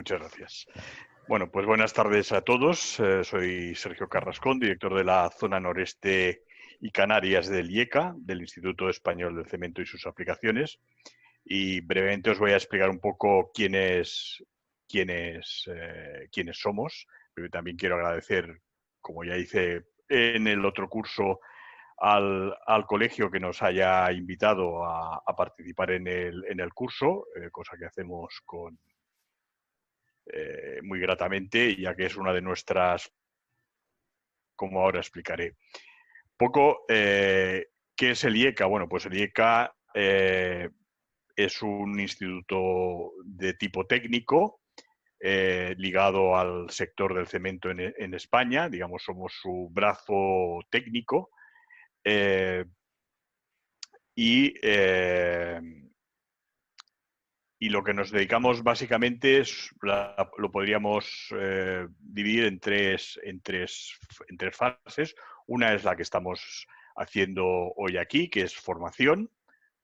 Muchas gracias. Bueno, pues buenas tardes a todos. Soy Sergio Carrascón, director de la zona noreste y Canarias del IECA, del Instituto Español del Cemento y sus aplicaciones. Y brevemente os voy a explicar un poco quiénes somos. Pero también quiero agradecer, como ya hice en el otro curso, al colegio que nos haya invitado a participar en el curso, cosa que hacemos muy gratamente, ya que es una de nuestras, como ahora explicaré. Poco, ¿qué es el IECA? Bueno, pues el IECA es un instituto de tipo técnico ligado al sector del cemento en España. Digamos, somos su brazo técnico eh, y y lo que nos dedicamos básicamente lo podríamos dividir en tres fases. Una es la que estamos haciendo hoy aquí, que es formación.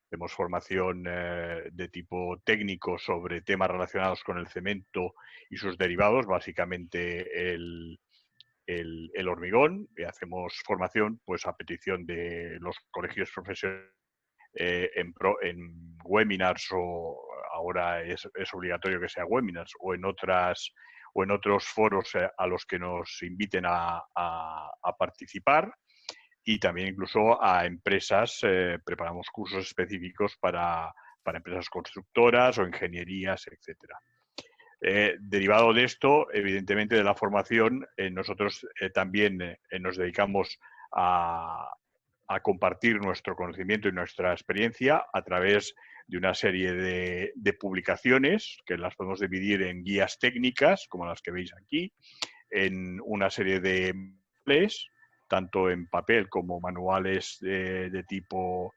Hacemos formación de tipo técnico sobre temas relacionados con el cemento y sus derivados, básicamente el hormigón. Y hacemos formación pues, a petición de los colegios profesionales en webinars, o ahora es obligatorio que sea webinars, o en otros foros a los que nos inviten a participar, y también incluso a empresas. Preparamos cursos específicos para empresas constructoras o ingenierías, etcétera. Derivado de esto, evidentemente, de la formación, nosotros también nos dedicamos a compartir nuestro conocimiento y nuestra experiencia a través de una serie de publicaciones que las podemos dividir en guías técnicas, como las que veis aquí, en una serie de manuales, tanto en papel como manuales de tipo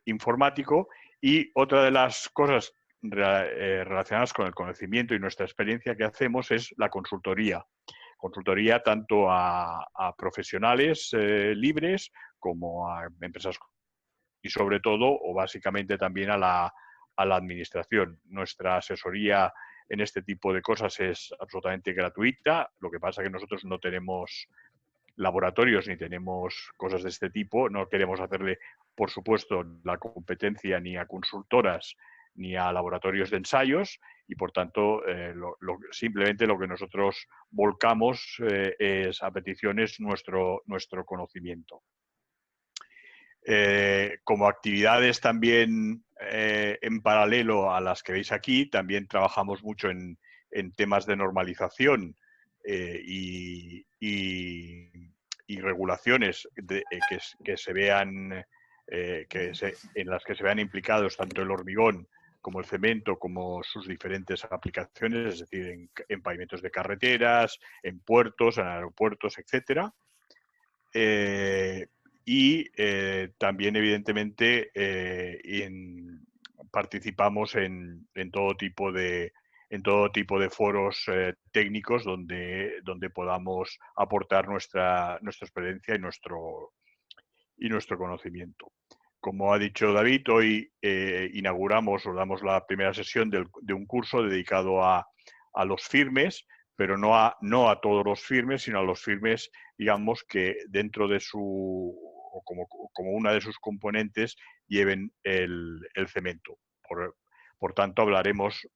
informático. Y otra de las cosas relacionadas con el conocimiento y nuestra experiencia que hacemos es la consultoría. Consultoría tanto a profesionales libres como a empresas, y sobre todo, o básicamente también a la administración. Nuestra asesoría en este tipo de cosas es absolutamente gratuita. Lo que pasa es que nosotros no tenemos laboratorios ni tenemos cosas de este tipo. No queremos hacerle, por supuesto, la competencia ni a consultoras ni a laboratorios de ensayos, y por tanto simplemente lo que nosotros volcamos es a peticiones nuestro conocimiento. Como actividades también en paralelo a las que veis aquí, también trabajamos mucho en temas de normalización y regulaciones que se vean, en las que se vean implicados tanto el hormigón como el cemento, como sus diferentes aplicaciones, es decir, en pavimentos de carreteras, en puertos, en aeropuertos, etcétera. Y también, evidentemente, participamos en todo tipo de foros técnicos donde podamos aportar nuestra experiencia y nuestro conocimiento. Como ha dicho David, hoy inauguramos o damos la primera sesión de un curso dedicado a los firmes, pero no a todos los firmes, sino a los firmes, digamos, que dentro de o como una de sus componentes lleven el cemento. Por tanto, hablaremos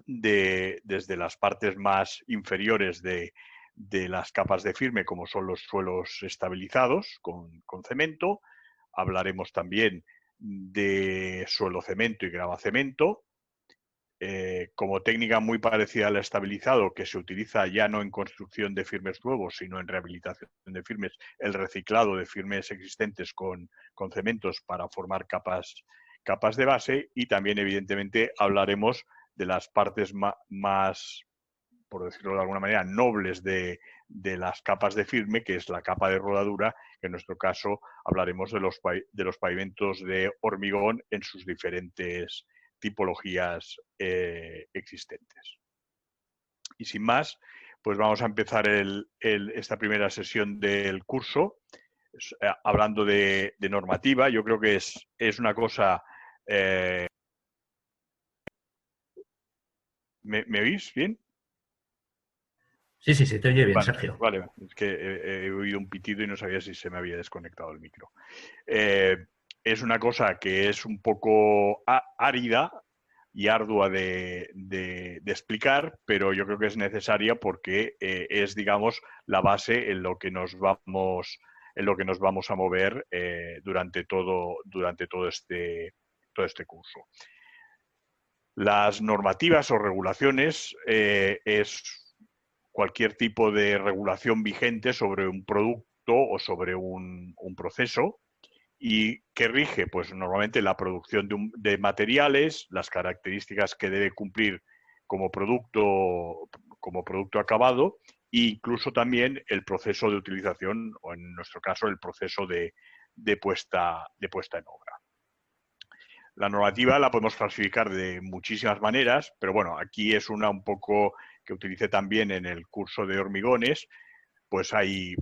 desde las partes más inferiores de las capas de firme, como son los suelos estabilizados con cemento. Hablaremos también de suelo cemento y grava cemento. Como técnica muy parecida al estabilizado, que se utiliza ya no en construcción de firmes nuevos, sino en rehabilitación de firmes, el reciclado de firmes existentes con cementos para formar capas de base. Y también, evidentemente, hablaremos de las partes más, por decirlo de alguna manera, nobles de las capas de firme, que es la capa de rodadura, que en nuestro caso hablaremos de los pavimentos de hormigón en sus diferentes tipologías existentes. Y sin más, pues vamos a empezar esta primera sesión del curso hablando de normativa. Yo creo que es una cosa me oís bien? Sí, sí, sí, te oye bien, Vale, Sergio. vale. Es que he oído un pitido y no sabía si se me había desconectado el micro. Eh, es una cosa que es un poco árida y ardua de explicar, pero yo creo que es necesaria porque es, digamos, la base en lo que nos vamos a mover durante todo este curso. Las normativas o regulaciones es cualquier tipo de regulación vigente sobre un producto o sobre un proceso y que rige, pues normalmente la producción de materiales, las características que debe cumplir como como producto acabado e incluso también el proceso de utilización o en nuestro caso el proceso de puesta en obra. La normativa la podemos clasificar de muchísimas maneras, pero bueno, aquí es una un poco que utilicé también en el curso de hormigones, pues hay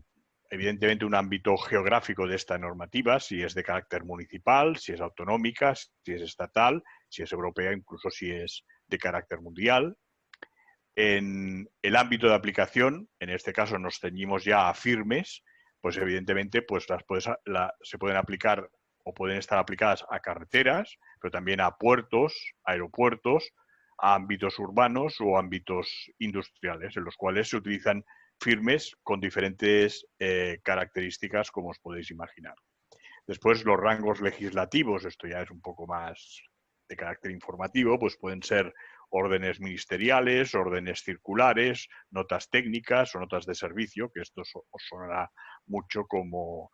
evidentemente un ámbito geográfico de esta normativa, si es de carácter municipal, si es autonómica, si es estatal, si es europea, incluso si es de carácter mundial. En el ámbito de aplicación, en este caso nos ceñimos ya a firmes, pues evidentemente pues se pueden aplicar o pueden estar aplicadas a carreteras, pero también a puertos, aeropuertos, a ámbitos urbanos o ámbitos industriales, en los cuales se utilizan firmes con diferentes características, como os podéis imaginar. Después, los rangos legislativos, esto ya es un poco más de carácter informativo, pues pueden ser órdenes ministeriales, órdenes circulares, notas técnicas o notas de servicio, que esto os sonará mucho como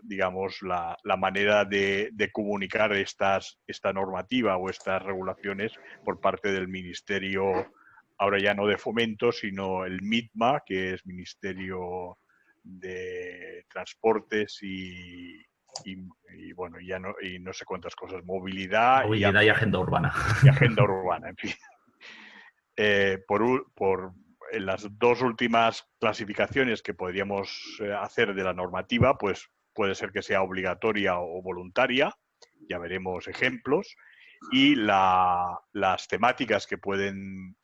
digamos, la manera de comunicar esta normativa o estas regulaciones por parte del Ministerio, ahora ya no de Fomento, sino el MITMA, que es Ministerio de Transportes y bueno, y no sé cuántas cosas, movilidad Movilidad y agenda urbana. y agenda urbana, en fin. Por en las dos últimas clasificaciones que podríamos hacer de la normativa, pues puede ser que sea obligatoria o voluntaria, ya veremos ejemplos, y las temáticas que pueden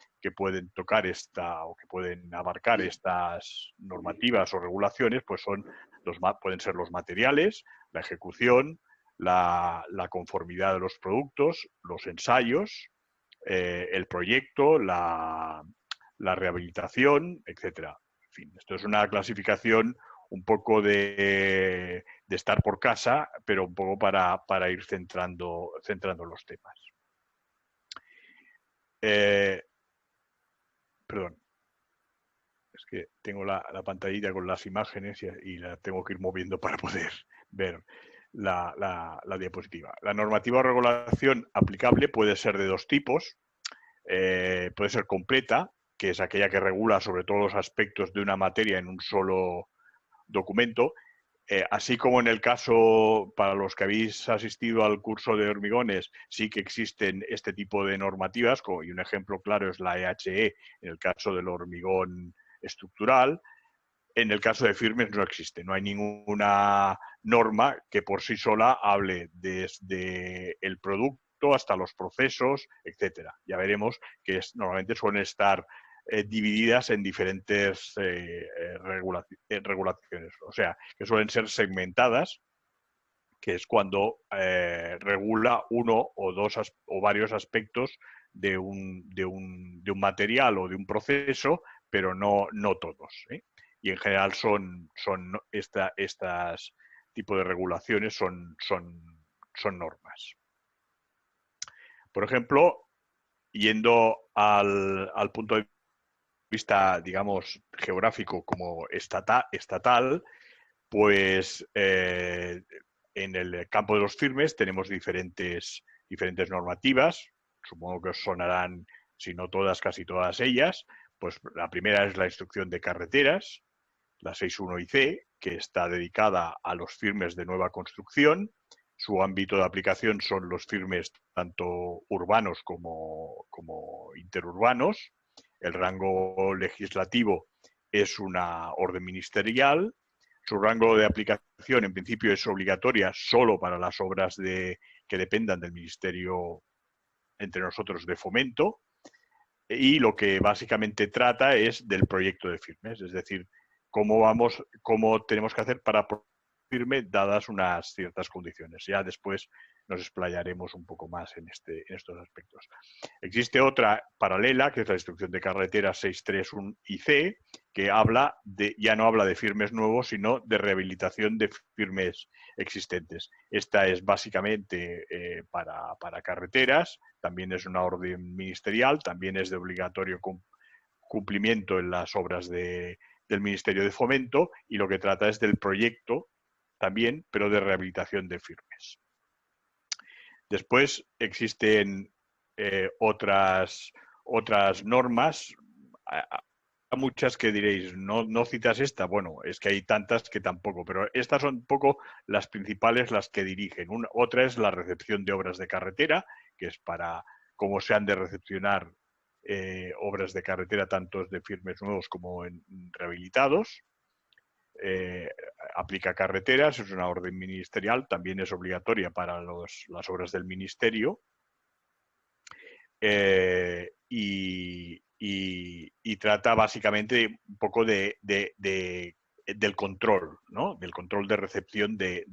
tocar o que pueden abarcar estas normativas o regulaciones, pues pueden ser los materiales, la ejecución, la conformidad de los productos, los ensayos, el proyecto, la rehabilitación, etcétera. En fin, esto es una clasificación un poco de estar por casa, pero un poco para ir centrando los temas. Perdón, es que tengo la pantallita con las imágenes y la tengo que ir moviendo para poder ver la diapositiva. La normativa o regulación aplicable puede ser de dos tipos. Puede ser completa, que es aquella que regula sobre todos los aspectos de una materia en un solo documento, así como en el caso, para los que habéis asistido al curso de hormigones, sí que existen este tipo de normativas, y un ejemplo claro es la EHE en el caso del hormigón estructural. En el caso de firmes no existe, no hay ninguna norma que por sí sola hable desde el producto hasta los procesos, etcétera. Ya veremos que normalmente suelen estar divididas en diferentes regulaciones, o sea, que suelen ser segmentadas, que es cuando regula uno o dos o varios aspectos de un material o de un proceso, pero no todos. Y en general estas tipos de regulaciones son normas. Por ejemplo, yendo al punto de vista, digamos, geográfico como estatal, pues en el campo de los firmes tenemos diferentes normativas, supongo que os sonarán, si no todas, casi todas ellas. Pues la primera es la instrucción de carreteras, la 6.1 IC, que está dedicada a los firmes de nueva construcción. Su ámbito de aplicación son los firmes tanto urbanos como interurbanos. El rango legislativo es una orden ministerial. Su rango de aplicación, en principio, es obligatoria solo para las obras que dependan del Ministerio, entre nosotros, de Fomento. y lo que básicamente trata es del proyecto de firmes, es decir, cómo tenemos que hacer para firme dadas unas ciertas condiciones. Ya después nos explayaremos un poco más en estos aspectos. Existe otra paralela, que es la instrucción de carretera 631 IC, que ya no habla de firmes nuevos, sino de rehabilitación de firmes existentes. Esta es básicamente para carreteras, también es una orden ministerial, también es de obligatorio cumplimiento en las obras del Ministerio de Fomento, y lo que trata es del proyecto también, pero de rehabilitación de firmes. Después existen otras normas, muchas que diréis, no citas esta, bueno, es que hay tantas que tampoco, pero estas son un poco las principales, las que dirigen. Otra es la recepción de obras de carretera, que es para cómo se han de recepcionar obras de carretera, tanto de firmes nuevos como en rehabilitados. Aplica carreteras, es una orden ministerial, también es obligatoria para las obras del ministerio, y trata básicamente un poco del control, ¿no? Del control de recepción de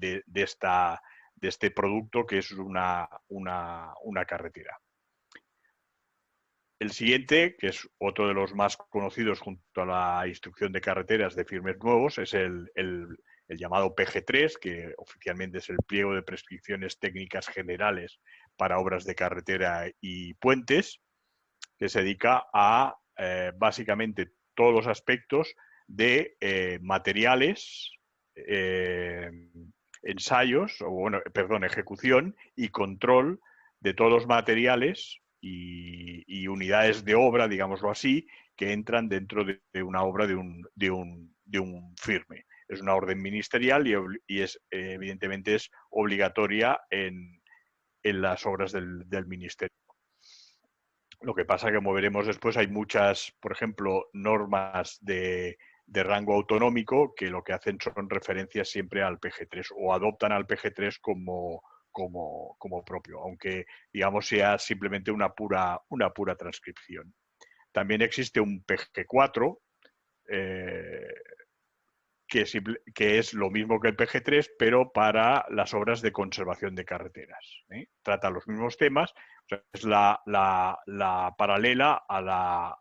este producto, que es una carretera. El siguiente, que es otro de los más conocidos junto a la instrucción de carreteras de firmes nuevos, es el llamado PG3, que oficialmente es el pliego de prescripciones técnicas generales para obras de carretera y puentes, que se dedica a básicamente todos los aspectos de materiales, ensayos, ejecución y control de todos los materiales y unidades de obra, digámoslo así, que entran dentro de una obra de un firme. Es una orden ministerial y evidentemente es obligatoria en las obras del ministerio. Lo que pasa que, como veremos después, hay muchas, por ejemplo, normas de rango autonómico que lo que hacen son referencias siempre al PG3 o adoptan al PG3 como propio, aunque, digamos, sea simplemente una pura transcripción. También existe un PG4, que es lo mismo que el PG3, pero para las obras de conservación de carreteras. Trata los mismos temas, o sea, es la paralela a la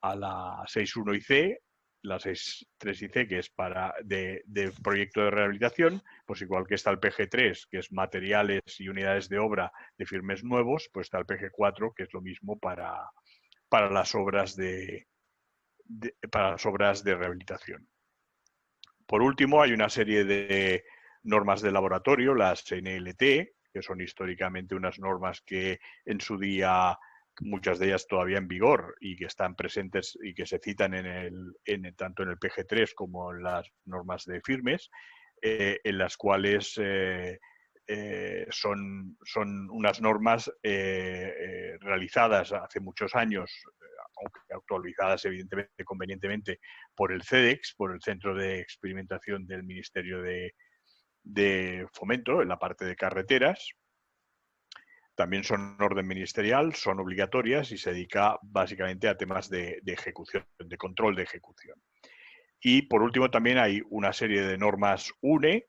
6.1 IC, la 6.3 IC, que es de proyecto de rehabilitación, pues igual que está el PG3, que es materiales y unidades de obra de firmes nuevos, pues está el PG4, que es lo mismo para las obras para las obras de rehabilitación. Por último, hay una serie de normas de laboratorio, las NLT, que son históricamente unas normas que en su día, muchas de ellas todavía en vigor y que están presentes y que se citan tanto en el PG3 como en las normas de firmes, en las cuales son unas normas realizadas hace muchos años, aunque actualizadas evidentemente convenientemente por el CEDEX, por el Centro de Experimentación del Ministerio de Fomento, en la parte de carreteras. También son orden ministerial, son obligatorias y se dedica básicamente a temas de ejecución, de control de ejecución. Y por último también hay una serie de normas UNE,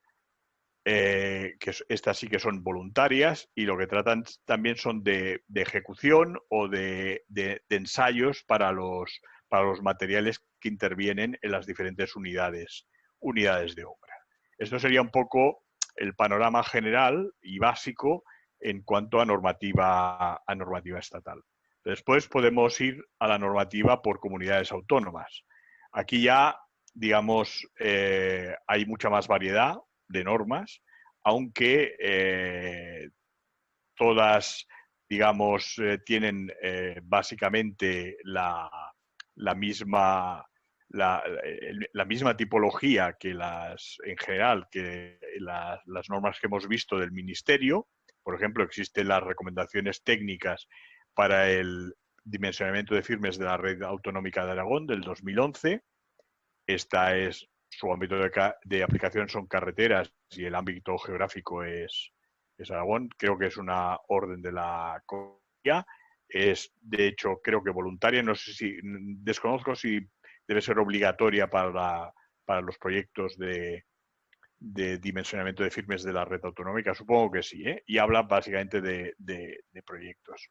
que estas sí que son voluntarias y lo que tratan también son de ejecución o de ensayos para los materiales que intervienen en las diferentes unidades de obra. Esto sería un poco el panorama general y básico en cuanto a normativa estatal. Después podemos ir a la normativa por comunidades autónomas. Aquí ya, digamos, hay mucha más variedad de normas, aunque todas, digamos, tienen básicamente la misma tipología que en general, que las normas que hemos visto del Ministerio. Por ejemplo, existen las recomendaciones técnicas para el dimensionamiento de firmes de la Red Autonómica de Aragón del 2011. Esta es su ámbito de aplicación son carreteras y el ámbito geográfico es Aragón. Creo que es una orden de la Comunidad. es, de hecho, creo que voluntaria. No sé si, desconozco si debe ser obligatoria para los proyectos de dimensionamiento de firmes de la red autonómica. Supongo que sí, ¿eh? Y habla básicamente de proyectos.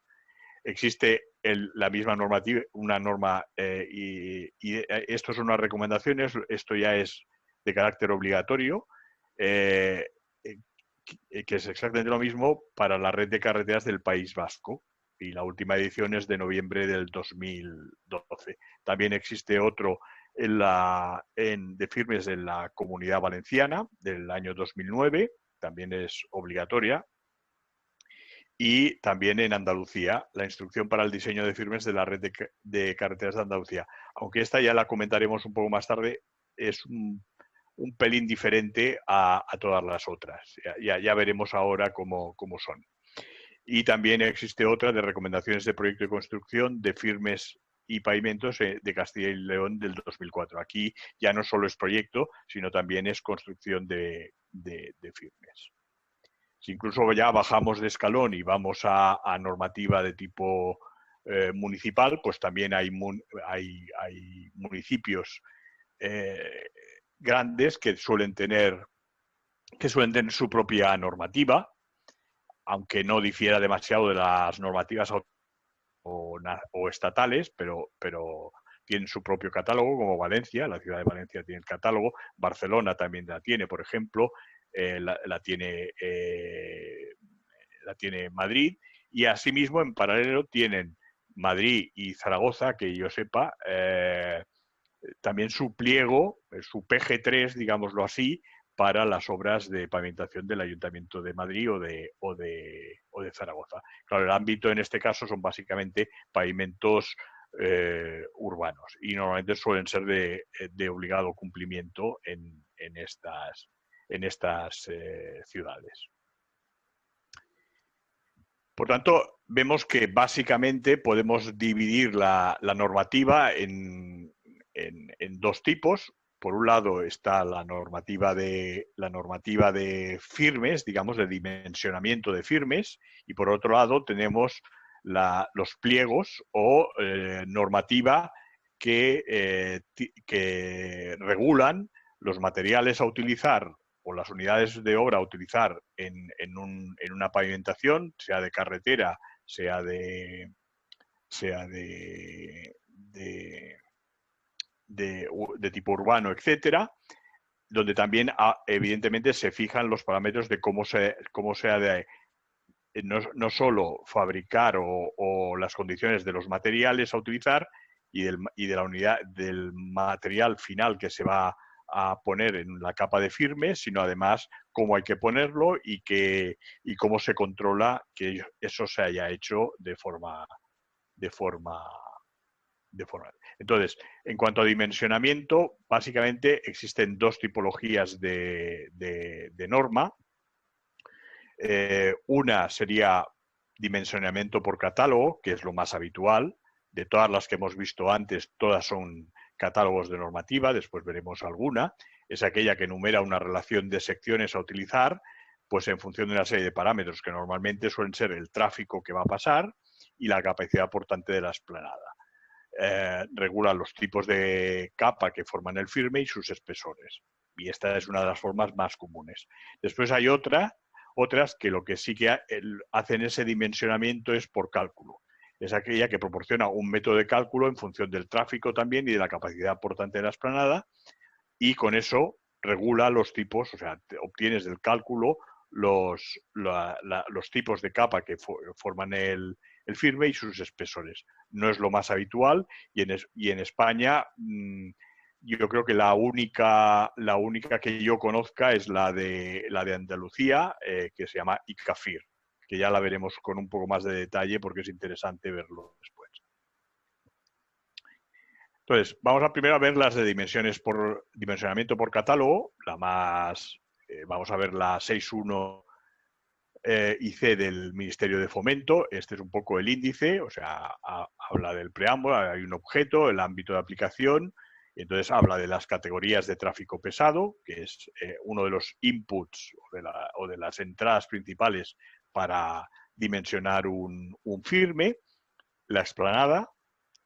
Existe la misma normativa, una norma, y esto son unas recomendaciones, esto ya es de carácter obligatorio, que es exactamente lo mismo para la red de carreteras del País Vasco. Y la última edición es de noviembre del 2012. También existe otro de firmes en la Comunidad Valenciana del año 2009, también es obligatoria. Y también en Andalucía, la instrucción para el diseño de firmes de la red de carreteras de Andalucía. Aunque esta ya la comentaremos un poco más tarde, es un pelín diferente a todas las otras. Ya veremos ahora cómo son. Y también existe otra de recomendaciones de proyecto de construcción de firmes y pavimentos de Castilla y León del 2004. Aquí ya no solo es proyecto, sino también es construcción de firmes. Si incluso ya bajamos de escalón y vamos a normativa de tipo municipal, pues también hay municipios grandes que suelen tener su propia normativa, aunque no difiera demasiado de las normativas o estatales, pero tienen su propio catálogo, como Valencia, la ciudad de Valencia tiene el catálogo, Barcelona también la tiene, por ejemplo, la tiene Madrid, y asimismo en paralelo tienen Madrid y Zaragoza, que yo sepa, también su pliego, su PG3, digámoslo así, para las obras de pavimentación del Ayuntamiento de Madrid o de Zaragoza. Claro, el ámbito en este caso son básicamente pavimentos urbanos y normalmente suelen ser de obligado cumplimiento en estas ciudades. Por tanto, vemos que básicamente podemos dividir la normativa en dos tipos. Por un lado está la normativa de firmes, digamos, de dimensionamiento de firmes, y por otro lado tenemos los pliegos o normativa que regulan los materiales a utilizar o las unidades de obra a utilizar en una pavimentación, sea de carretera, sea de tipo urbano, etcétera, donde también evidentemente se fijan los parámetros de cómo se ha de no solo fabricar o las condiciones de los materiales a utilizar y de la unidad del material final que se va a poner en la capa de firme, sino además cómo hay que ponerlo y cómo se controla que eso se haya hecho de forma. Entonces, en cuanto a dimensionamiento, básicamente existen dos tipologías de norma. Una sería dimensionamiento por catálogo, que es lo más habitual. De todas las que hemos visto antes, todas son catálogos de normativa, después veremos alguna. Es aquella que enumera una relación de secciones a utilizar, pues en función de una serie de parámetros que normalmente suelen ser el tráfico que va a pasar y la capacidad portante de la explanada. Regula los tipos de capa que forman el firme y sus espesores. Y esta es una de las formas más comunes. Después hay otras que lo que sí que hacen ese dimensionamiento es por cálculo. Es aquella que proporciona un método de cálculo en función del tráfico también y de la capacidad portante de la explanada, y con eso regula los tipos, o sea, obtienes del cálculo los tipos de capa que forman el firme y sus espesores. No es lo más habitual y en España yo creo que la única que yo conozca es la de Andalucía, que se llama ICAFIR, que ya la veremos con un poco más de detalle porque es interesante verlo después. Entonces, vamos primero a ver las de dimensionamiento por catálogo, vamos a ver la 6.1 IC del Ministerio de Fomento. Este es un poco el índice, o sea, habla del preámbulo, hay un objeto, el ámbito de aplicación, y entonces habla de las categorías de tráfico pesado, que es uno de los inputs o de las entradas principales para dimensionar un firme. la explanada,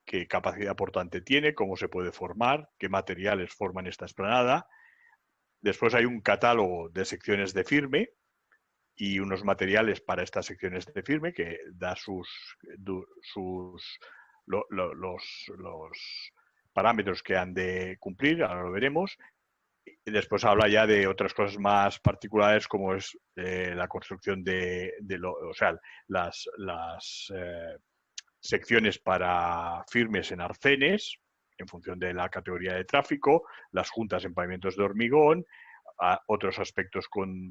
qué capacidad portante tiene, cómo se puede formar, qué materiales forman esta explanada. Después hay un catálogo de secciones de firme y unos materiales para estas secciones de firme que da los parámetros que han de cumplir, ahora lo veremos. Y después habla ya de otras cosas más particulares como es la construcción o sea, las secciones para firmes en arcenes, en función de la categoría de tráfico, las juntas en pavimentos de hormigón, otros aspectos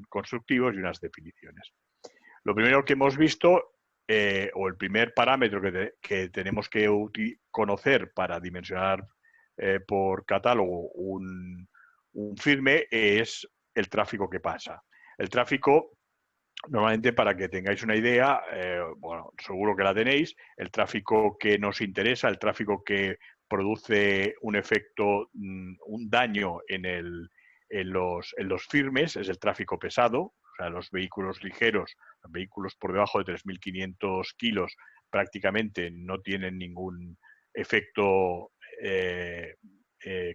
constructivos y unas definiciones. Lo primero que hemos visto, o el primer parámetro que tenemos que conocer para dimensionar por catálogo un firme, es el tráfico que pasa. El tráfico, normalmente, para que tengáis una idea, bueno, seguro que la tenéis, el tráfico que nos interesa, el tráfico que produce un efecto, un daño en los firmes, es el tráfico pesado. O sea, los vehículos ligeros, vehículos por debajo de 3.500 kilos, prácticamente no tienen ningún efecto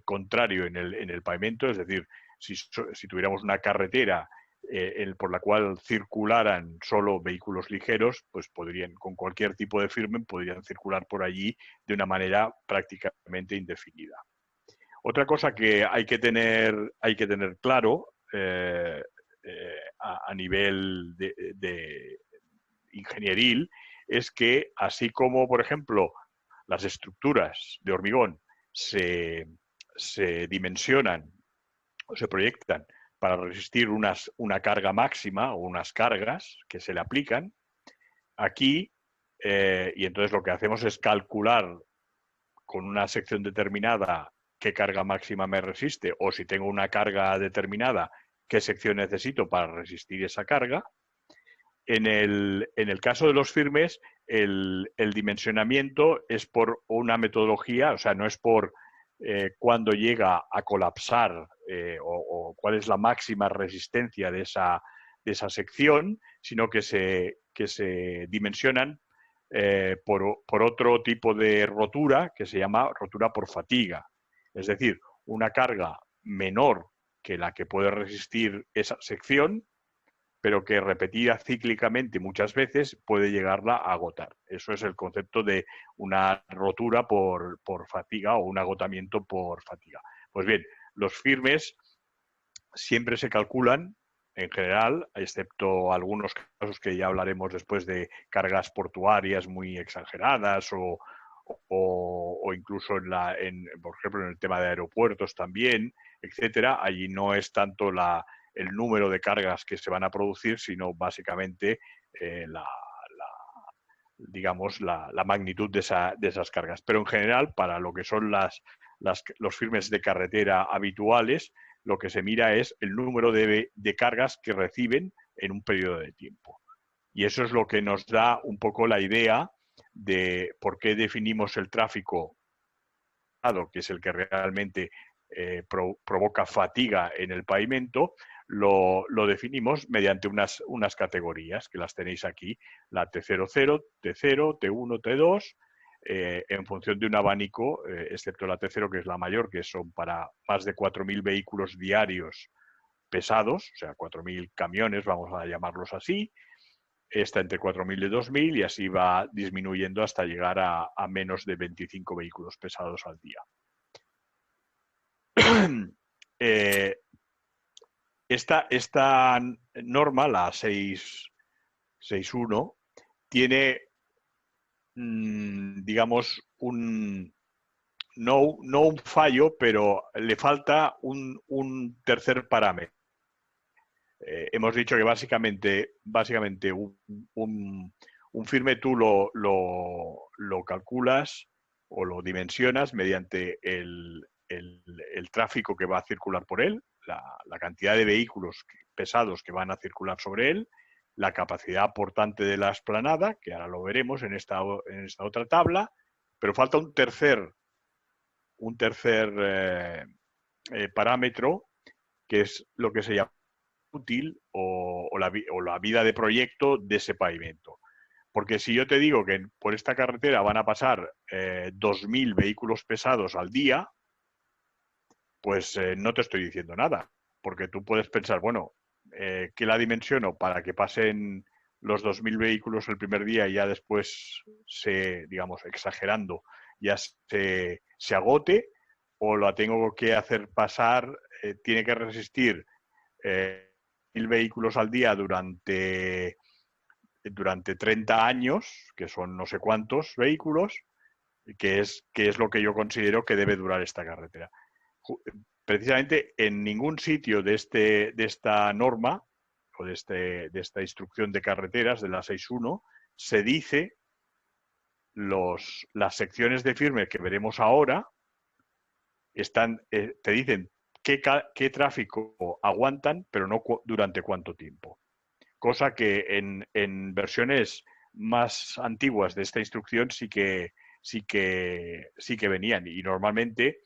contrario en el pavimento. Es decir, si tuviéramos una carretera por la cual circularan solo vehículos ligeros, pues podrían, con cualquier tipo de firme, podrían circular por allí de una manera prácticamente indefinida. Otra cosa que hay que tener claro a nivel de ingenieril es que, así como, por ejemplo, las estructuras de hormigón se dimensionan o se proyectan para resistir una carga máxima o unas cargas que se le aplican, aquí, y entonces lo que hacemos es calcular con una sección determinada qué carga máxima me resiste, o si tengo una carga determinada, qué sección necesito para resistir esa carga. En el caso de los firmes, el dimensionamiento es por una metodología, o sea, no es por cuándo llega a colapsar o cuál es la máxima resistencia de esa sección, sino que se dimensionan por otro tipo de rotura que se llama rotura por fatiga. Es decir, una carga menor que la que puede resistir esa sección, pero que repetida cíclicamente muchas veces puede llegarla a agotar. Eso es el concepto de una rotura por fatiga o un agotamiento por fatiga. Pues bien, los firmes siempre se calculan, en general, excepto algunos casos que ya hablaremos después de cargas portuarias muy exageradas o incluso por ejemplo, en el tema de aeropuertos también, etcétera. Allí no es tanto el número de cargas que se van a producir, sino básicamente digamos, la magnitud de esas cargas. Pero en general, para lo que son los firmes de carretera habituales, lo que se mira es el número de cargas que reciben en un periodo de tiempo. Y eso es lo que nos da un poco la idea de por qué definimos el tráfico, que es el que realmente provoca fatiga en el pavimento. Lo definimos mediante unas categorías, que las tenéis aquí, la T00, T0, T1, T2, en función de un abanico, excepto la T0, que es la mayor, que son para más de 4.000 vehículos diarios pesados, o sea, 4.000 camiones, vamos a llamarlos así. Está entre 4.000 y 2.000 y así va disminuyendo hasta llegar a menos de 25 vehículos pesados al día. Esta norma, la 661, tiene, digamos, no un fallo, pero le falta un tercer parámetro. Hemos dicho que básicamente un firme tú lo calculas o lo dimensionas mediante el tráfico que va a circular por él, la cantidad de vehículos pesados que van a circular sobre él, la capacidad portante de la explanada, que ahora lo veremos en esta otra tabla, pero falta un tercer parámetro, que es lo que se llama útil o la vida de proyecto de ese pavimento. Porque si yo te digo que por esta carretera van a pasar 2.000 vehículos pesados al día, pues no te estoy diciendo nada. Porque tú puedes pensar, bueno, ¿qué la dimensiono para que pasen los 2.000 vehículos el primer día y ya después digamos, exagerando, ya se agote? ¿O la tengo que hacer pasar, tiene que resistir 1.000 vehículos al día durante 30 años, que son no sé cuántos vehículos, que es lo que yo considero que debe durar esta carretera? Precisamente en ningún sitio de esta norma o de esta instrucción de carreteras de la 6.1 se dice las secciones de firme que veremos ahora te dicen qué tráfico aguantan, pero no durante cuánto tiempo. Cosa que en versiones más antiguas de esta instrucción sí que venían. Y normalmente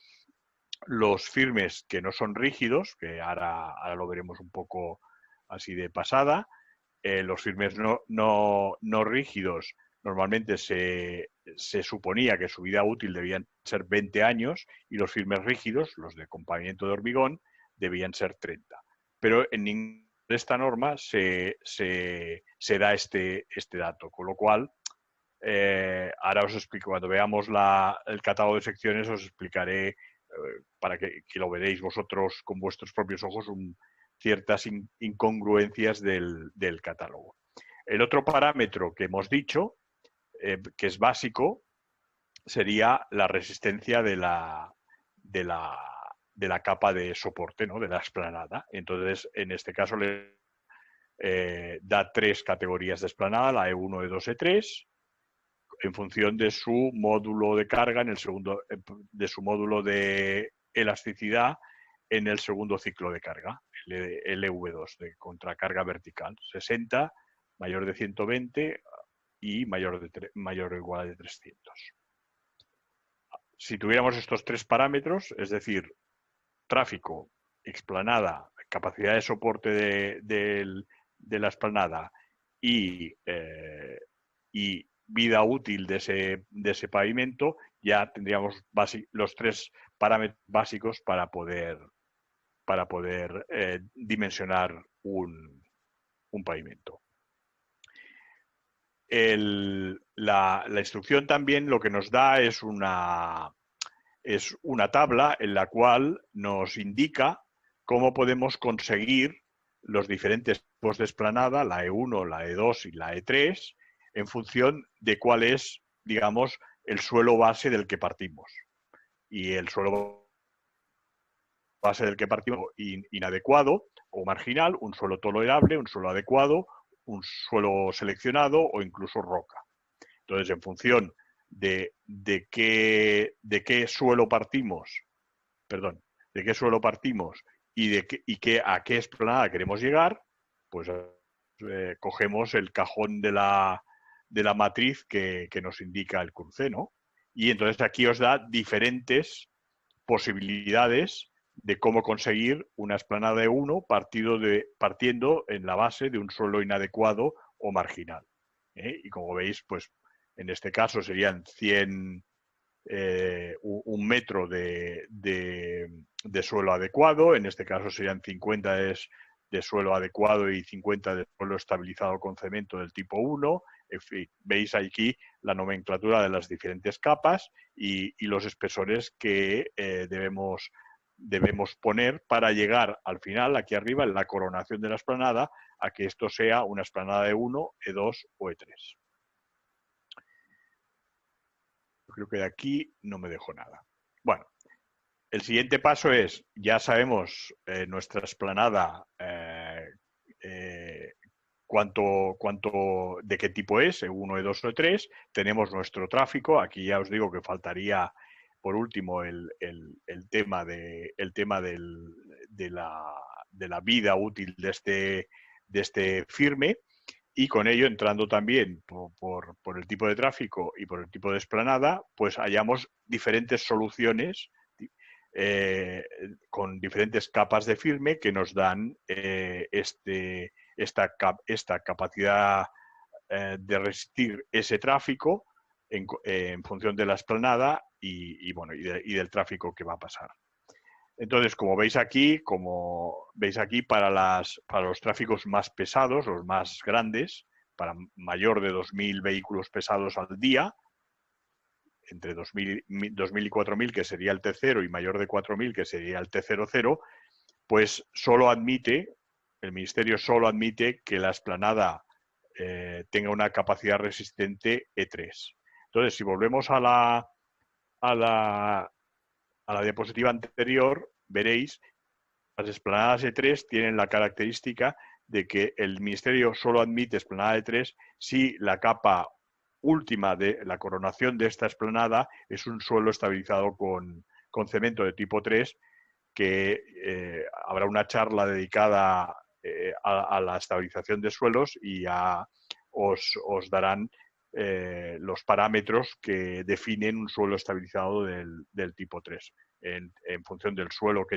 los firmes que no son rígidos, que ahora lo veremos un poco así de pasada, los firmes no rígidos normalmente se suponía que su vida útil debían ser 20 años y los firmes rígidos, los de compactamiento de hormigón, debían ser 30. Pero en ninguna de esta norma se da este dato, con lo cual ahora os explico, cuando veamos el catálogo de secciones os explicaré para que lo veréis vosotros con vuestros propios ojos, ciertas incongruencias del catálogo. El otro parámetro que hemos dicho, que es básico, sería la resistencia de la capa de soporte, ¿no? De la esplanada. Entonces, en este caso le da 3 categorías de esplanada, la E1, E2, E3, en función de su módulo de carga, de su módulo de elasticidad en el segundo ciclo de carga, LV2, de contracarga vertical, 60, mayor de 120 y mayor o igual de 300. Si tuviéramos estos 3 parámetros, es decir, tráfico, explanada, capacidad de soporte de la explanada y vida útil de ese pavimento, ya tendríamos los 3 parámetros básicos para poder dimensionar un pavimento. La instrucción también lo que nos da es una tabla en la cual nos indica cómo podemos conseguir los diferentes tipos de esplanada, la E1, la E2 y la E3, en función de cuál es, digamos, el suelo base del que partimos. Y el suelo base del que partimos inadecuado o marginal, un suelo tolerable, un suelo adecuado, un suelo seleccionado o incluso roca. Entonces, en función de qué suelo partimos, y a qué explanada queremos llegar, pues cogemos el cajón de la matriz que nos indica el cruce, ¿no? Y entonces aquí os da diferentes posibilidades de cómo conseguir una explanada de 1 partiendo en la base de un suelo inadecuado o marginal. Y como veis, pues en este caso serían 100, un metro de suelo adecuado, en este caso serían 50 de suelo adecuado y 50 de suelo estabilizado con cemento del tipo 1. En fin, veis aquí la nomenclatura de las diferentes capas y los espesores que debemos poner para llegar al final, aquí arriba, en la coronación de la explanada, a que esto sea una explanada de 1, E2 o E3. Creo que de aquí no me dejo nada. Bueno, el siguiente paso es, ya sabemos nuestra explanada, de qué tipo es, E1, E2 o E3, tenemos nuestro tráfico, aquí ya os digo que faltaría por último el tema de la vida útil de este firme, y con ello, entrando también por el tipo de tráfico y por el tipo de explanada, pues hallamos diferentes soluciones con diferentes capas de firme que nos dan esta capacidad de resistir ese tráfico en función de la esplanada bueno, y del tráfico que va a pasar. Entonces, como veis aquí, para los tráficos más pesados, los más grandes, para mayor de 2.000 vehículos pesados al día, entre 2.000 y 4.000, que sería el T0, y mayor de 4.000, que sería el T00, pues el Ministerio solo admite que la esplanada tenga una capacidad resistente E3. Entonces, si volvemos a la diapositiva anterior, veréis las esplanadas E3 tienen la característica de que el Ministerio solo admite esplanada E3 si la capa última de la coronación de esta esplanada es un suelo estabilizado con cemento de tipo 3, que habrá una charla dedicada a la estabilización de suelos y os darán los parámetros que definen un suelo estabilizado del tipo 3 en función del suelo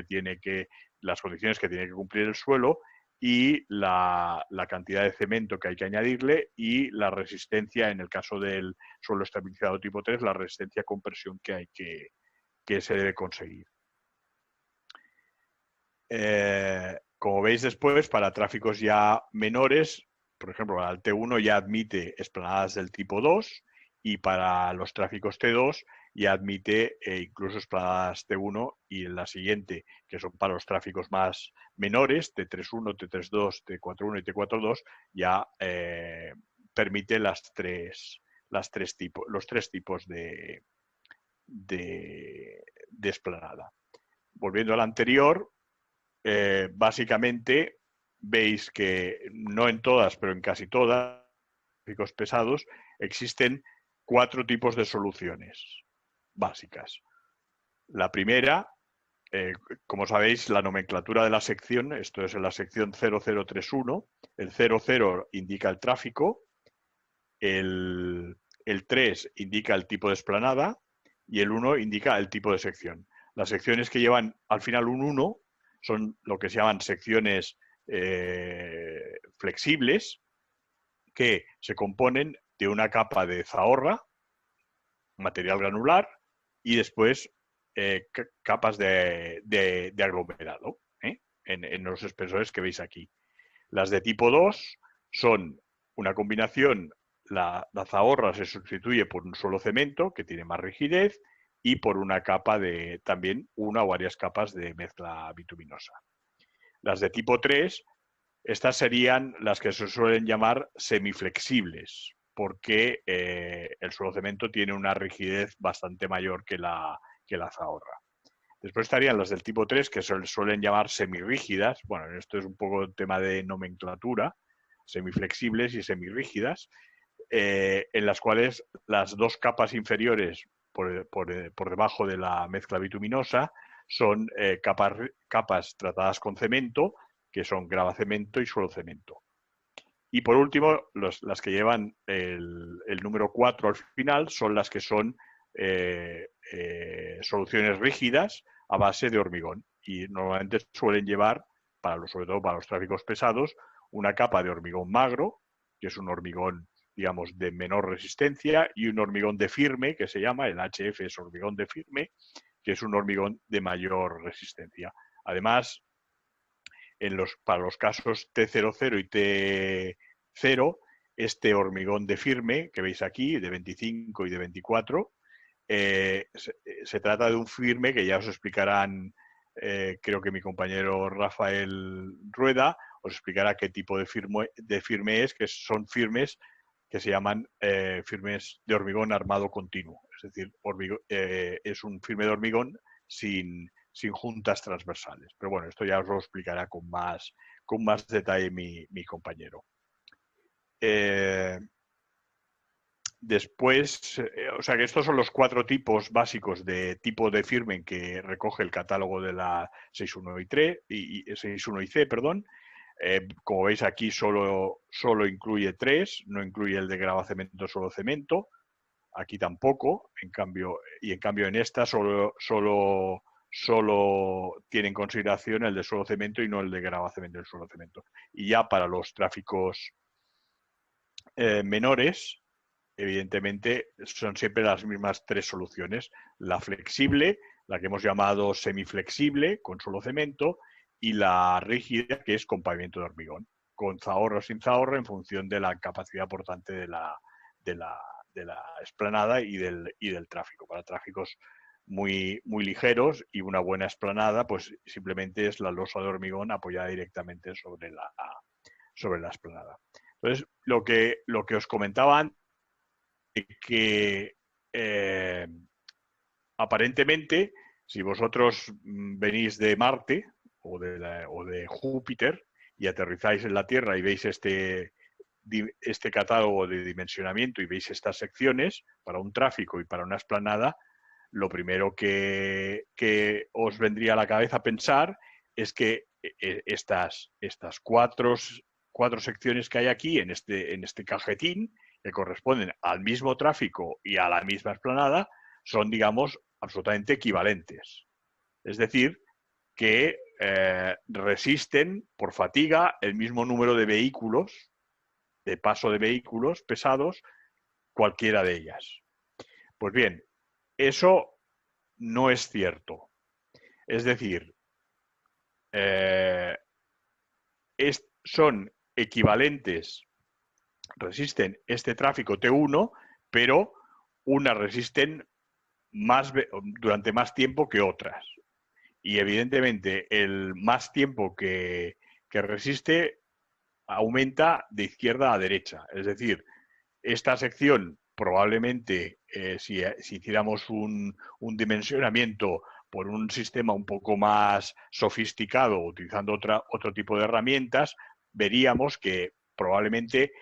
las condiciones que tiene que cumplir el suelo y la cantidad de cemento que hay que añadirle y la resistencia, en el caso del suelo estabilizado tipo 3, la resistencia a compresión que se debe conseguir. Como veis después, para tráficos ya menores, por ejemplo, para el T1 ya admite esplanadas del tipo 2 y para los tráficos T2 ya admite incluso esplanadas T1 y en la siguiente, que son para los tráficos más menores, T31, T32, T41 y T42, ya permite los tres tipos de esplanada. Volviendo al anterior, básicamente veis que no en todas, pero en casi todas, tráficos pesados, existen 4 tipos de soluciones básicas. La primera, como sabéis, la nomenclatura de la sección, esto es en la sección 0031, el 00 indica el tráfico, el 3 indica el tipo de esplanada y el 1 indica el tipo de sección. Las secciones que llevan al final un 1 son lo que se llaman secciones flexibles, que se componen de una capa de zahorra, material granular, y después capas de aglomerado en los espesores que veis aquí. Las de tipo 2 son una combinación, la zahorra se sustituye por un solo cemento que tiene más rigidez y por una capa también una o varias capas de mezcla bituminosa. Las de tipo 3, estas serían las que se suelen llamar semiflexibles, porque el suelo cemento tiene una rigidez bastante mayor que la zahorra. Después estarían las del tipo 3, que se suelen llamar semirrígidas. Bueno, esto es un poco el tema de nomenclatura, semiflexibles y semirrígidas, en las cuales las dos capas inferiores por debajo de la mezcla bituminosa son capas tratadas con cemento, que son gravacemento y suelo cemento. Y por último, las que llevan el número 4 al final son las que son soluciones rígidas a base de hormigón. Y normalmente suelen llevar, sobre todo para los tráficos pesados, una capa de hormigón magro, que es un hormigón, digamos, de menor resistencia, y un hormigón de firme, que se llama, el HF es hormigón de firme, que es un hormigón de mayor resistencia. Además, para los casos T00 y T0, este hormigón de firme que veis aquí, de 25 y de 24, se trata de un firme que ya os explicarán, creo que mi compañero Rafael Rueda os explicará qué tipo de firme es, que son firmes que se llaman firmes de hormigón armado continuo. Es decir, es un firme de hormigón sin juntas transversales. Pero bueno, esto ya os lo explicará con más detalle mi compañero. Después, o sea que estos son los 4 tipos básicos de tipo de firme que recoge el catálogo de la 6.1 y 6.1 y C, perdón. Como veis aquí solo incluye 3, no incluye el de gravacemento solo cemento. Aquí tampoco, en cambio en esta solo tiene en consideración el de suelo cemento y no el de gravacemento del suelo cemento. Y ya para los tráficos menores, evidentemente son siempre las mismas tres soluciones. La flexible, la que hemos llamado semiflexible, con solo cemento, y la rígida, que es con pavimento de hormigón, con zahorra o sin zahorra, en función de la capacidad portante de la explanada y del tráfico. Para tráficos muy ligeros y una buena explanada, pues simplemente es la losa de hormigón apoyada directamente sobre la explanada. Entonces, lo que os comentaba antes, que aparentemente, si vosotros venís de Marte o de Júpiter y aterrizáis en la Tierra y veis este catálogo de dimensionamiento y veis estas secciones para un tráfico y para una explanada, lo primero que os vendría a la cabeza pensar es que estas cuatro secciones que hay aquí en este cajetín, que corresponden al mismo tráfico y a la misma explanada, son, digamos, absolutamente equivalentes. Es decir, que resisten por fatiga el mismo número de vehículos, de paso de vehículos pesados, cualquiera de ellas. Pues bien, eso no es cierto. Es decir, son equivalentes, resisten este tráfico T1, pero unas resisten durante más tiempo que otras. Y evidentemente el más tiempo que resiste aumenta de izquierda a derecha. Es decir, esta sección probablemente, si hiciéramos un dimensionamiento por un sistema un poco más sofisticado, utilizando otro tipo de herramientas, veríamos que probablemente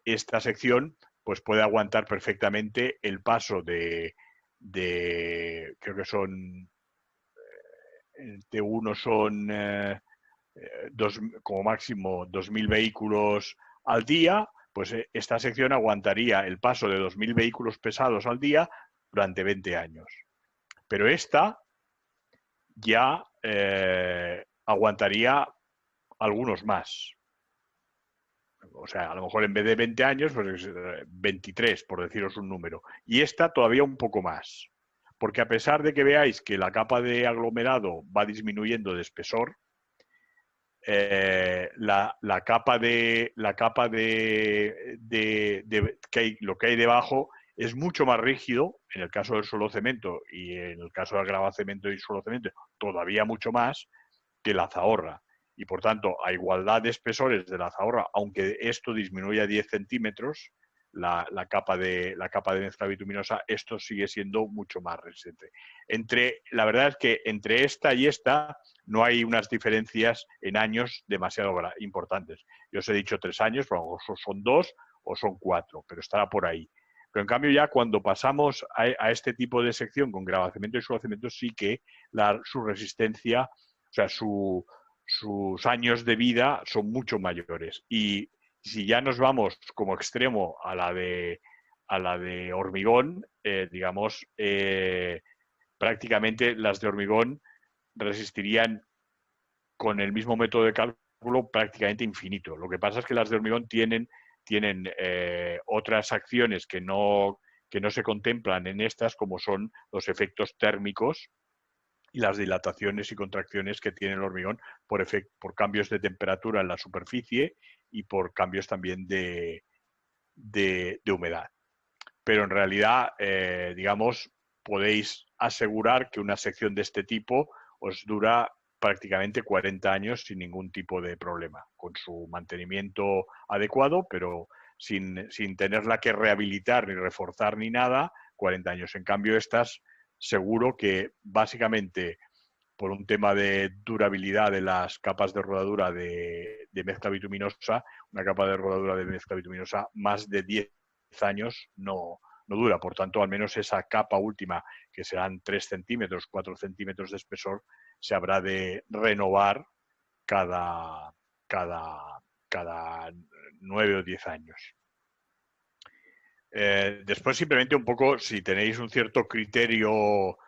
esta sección pues puede aguantar perfectamente el paso de creo que son T1 son como máximo 2.000 vehículos al día, pues esta sección aguantaría el paso de 2.000 vehículos pesados al día durante 20 años. Pero esta ya aguantaría algunos más. O sea, a lo mejor en vez de 20 años, pues 23, por deciros un número. Y esta todavía un poco más. Porque a pesar de que veáis que la capa de aglomerado va disminuyendo de espesor, la capa de lo que hay debajo es mucho más rígido, en el caso del suelo cemento y en el caso del grava cemento y suelo cemento, todavía mucho más que la zahorra. Y por tanto, a igualdad de espesores de la zahorra, aunque esto disminuya 10 centímetros, la capa de mezcla bituminosa, esto sigue siendo mucho más resistente. La verdad es que entre esta y esta no hay unas diferencias en años demasiado importantes. Yo os he dicho 3 años, pero o son 2 o son 4, pero estará por ahí. Pero en cambio ya cuando pasamos a este tipo de sección con gravacemento y suelocemento, sí que su resistencia, o sea, sus años de vida son mucho mayores. Y si ya nos vamos como extremo a la de hormigón, digamos, prácticamente las de hormigón resistirían con el mismo método de cálculo prácticamente infinito. Lo que pasa es que las de hormigón tienen otras acciones que no se contemplan en estas, como son los efectos térmicos y las dilataciones y contracciones que tiene el hormigón por cambios de temperatura en la superficie y por cambios también de humedad. Pero en realidad, digamos, podéis asegurar que una sección de este tipo os dura prácticamente 40 años sin ningún tipo de problema, con su mantenimiento adecuado, pero sin tenerla que rehabilitar ni reforzar ni nada, 40 años. En cambio, estas seguro que básicamente por un tema de durabilidad de las capas de rodadura de mezcla bituminosa, una capa de rodadura de mezcla bituminosa más de 10 años no dura. Por tanto, al menos esa capa última, que serán 3 centímetros, 4 centímetros de espesor, se habrá de renovar cada 9 o 10 años. Después, simplemente un poco, si tenéis un cierto criterio,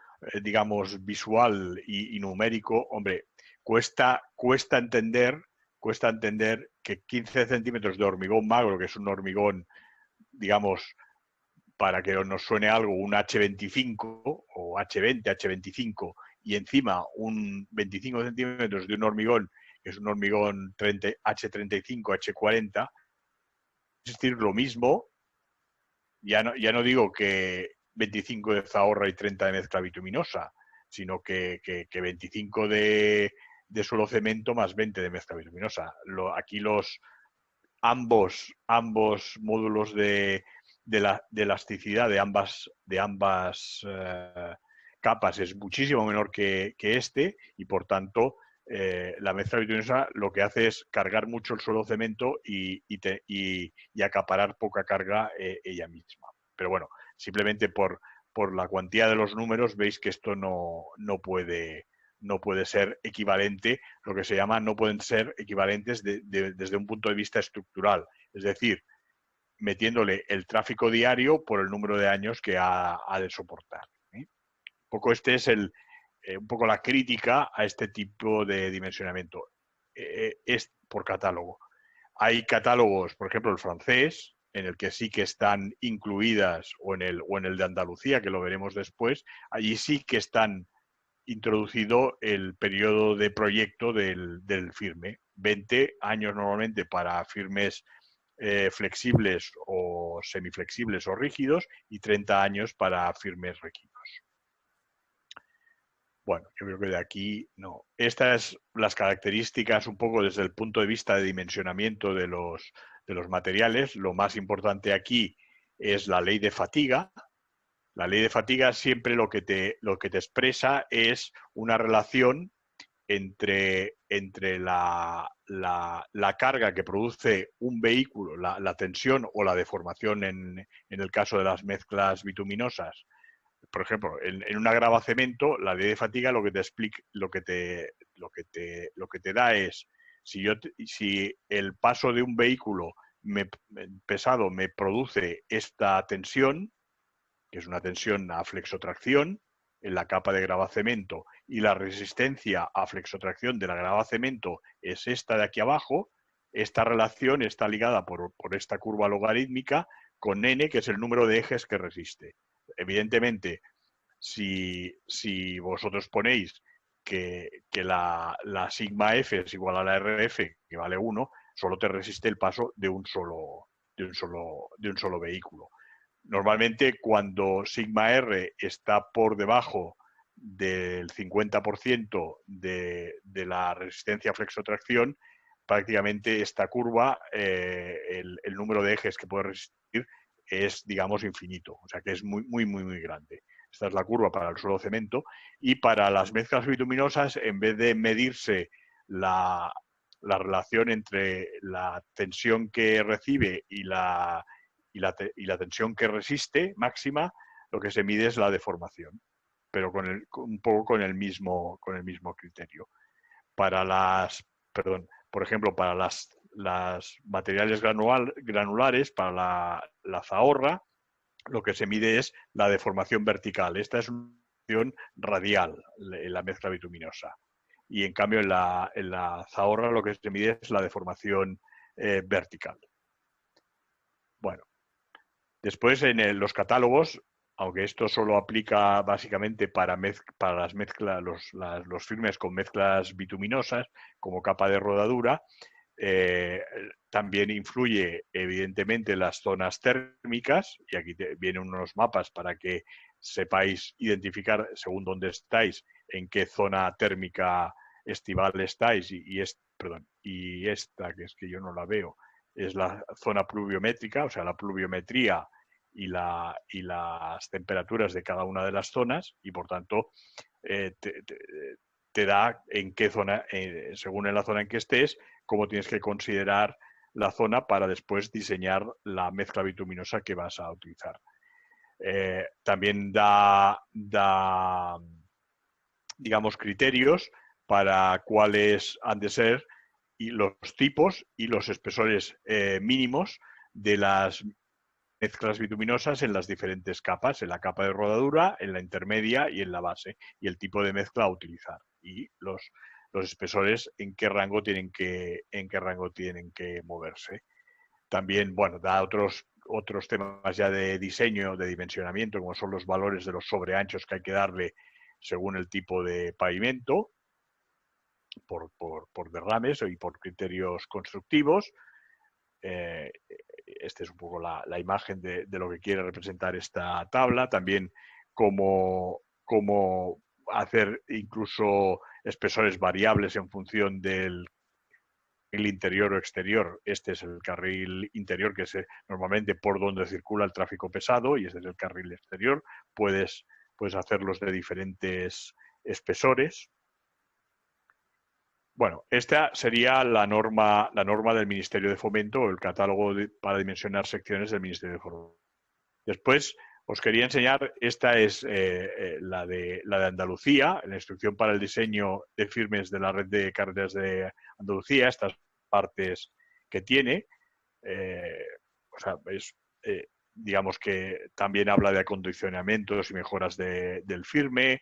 digamos, visual y numérico, hombre, cuesta entender que 15 centímetros de hormigón magro, que es un hormigón digamos, para que nos suene algo, un H25 o H20, H25 y encima un 25 centímetros de un hormigón, que es un hormigón H35, H40, es decir, lo mismo, ya no digo que 25 de zahorra y 30 de mezcla bituminosa, sino que 25 de suelo cemento más 20 de mezcla bituminosa. Aquí ambos módulos de elasticidad de ambas capas es muchísimo menor que este y por tanto la mezcla bituminosa lo que hace es cargar mucho el suelo cemento y acaparar poca carga ella misma. Pero bueno, simplemente por la cuantía de los números veis que esto no puede ser equivalente, lo que se llama no pueden ser equivalentes desde un punto de vista estructural, es decir, metiéndole el tráfico diario por el número de años que ha de soportar. Un poco este es un poco la crítica a este tipo de dimensionamiento. Es por catálogo. Hay catálogos, por ejemplo, el francés, en el que sí que están incluidas, o en el de Andalucía, que lo veremos después, allí sí que están introducido el periodo de proyecto del firme. 20 años normalmente para firmes flexibles o semiflexibles o rígidos y 30 años para firmes rígidos. Bueno, yo creo que de aquí no. Estas las características un poco desde el punto de vista de dimensionamiento de los materiales. Lo más importante aquí es la ley de fatiga. La ley de fatiga siempre lo que te expresa es una relación entre la carga que produce un vehículo, la tensión o la deformación en el caso de las mezclas bituminosas. Por ejemplo, en una grava cemento, la ley de fatiga lo que te explica, lo que te da es si el paso de un vehículo pesado me produce esta tensión, que es una tensión a flexotracción en la capa de gravacemento, y la resistencia a flexotracción de la gravacemento es esta de aquí abajo, esta relación está ligada por esta curva logarítmica con n, que es el número de ejes que resiste. Evidentemente, si vosotros ponéis que la sigma f es igual a la rf, que vale 1, solo te resiste el paso de un solo vehículo. Normalmente cuando sigma R está por debajo del 50% de la resistencia a flexotracción, prácticamente esta curva, el número de ejes que puede resistir es, digamos, infinito. O sea que es muy, muy, muy, muy grande. Esta es la curva para el suelo cemento. Y para las mezclas bituminosas, en vez de medirse la relación entre la tensión que recibe y la tensión que resiste máxima, lo que se mide es la deformación, pero un poco con el mismo criterio. Por ejemplo, para las materiales granulares, para la zahorra, lo que se mide es la deformación vertical. Esta es una deformación radial en la mezcla bituminosa. Y en cambio en la zahorra lo que se mide es la deformación vertical. Bueno, después en los catálogos, aunque esto solo aplica básicamente para las mezclas, los firmes con mezclas bituminosas como capa de rodadura, también influye evidentemente las zonas térmicas, y aquí vienen unos mapas para que sepáis identificar según dónde estáis, en qué zona térmica estival estáis, y esta, que es que yo no la veo, es la zona pluviométrica, o sea, la pluviometría y las temperaturas de cada una de las zonas, y por tanto te da en qué zona, según en la zona en que estés, cómo tienes que considerar la zona para después diseñar la mezcla bituminosa que vas a utilizar. También da, digamos, criterios para cuáles han de ser y los tipos y los espesores mínimos de las mezclas bituminosas en las diferentes capas, en la capa de rodadura, en la intermedia y en la base, y el tipo de mezcla a utilizar y los espesores en qué rango tienen que moverse. También, bueno, da otros otros temas ya de diseño, de dimensionamiento, como son los valores de los sobreanchos que hay que darle según el tipo de pavimento, por derrames y por criterios constructivos. Esta es un poco la imagen de lo que quiere representar esta tabla. También cómo hacer incluso espesores variables en función del interior o exterior. Este es el carril interior, que es normalmente por donde circula el tráfico pesado, y este es el carril exterior. Puedes hacerlos de diferentes espesores. Bueno, esta sería la norma del Ministerio de Fomento, o el catálogo para dimensionar secciones del Ministerio de Fomento. Después os quería enseñar, esta es la de Andalucía, la instrucción para el diseño de firmes de la red de carreteras de Andalucía, estas partes que tiene. O sea, digamos que también habla de acondicionamientos y mejoras del firmes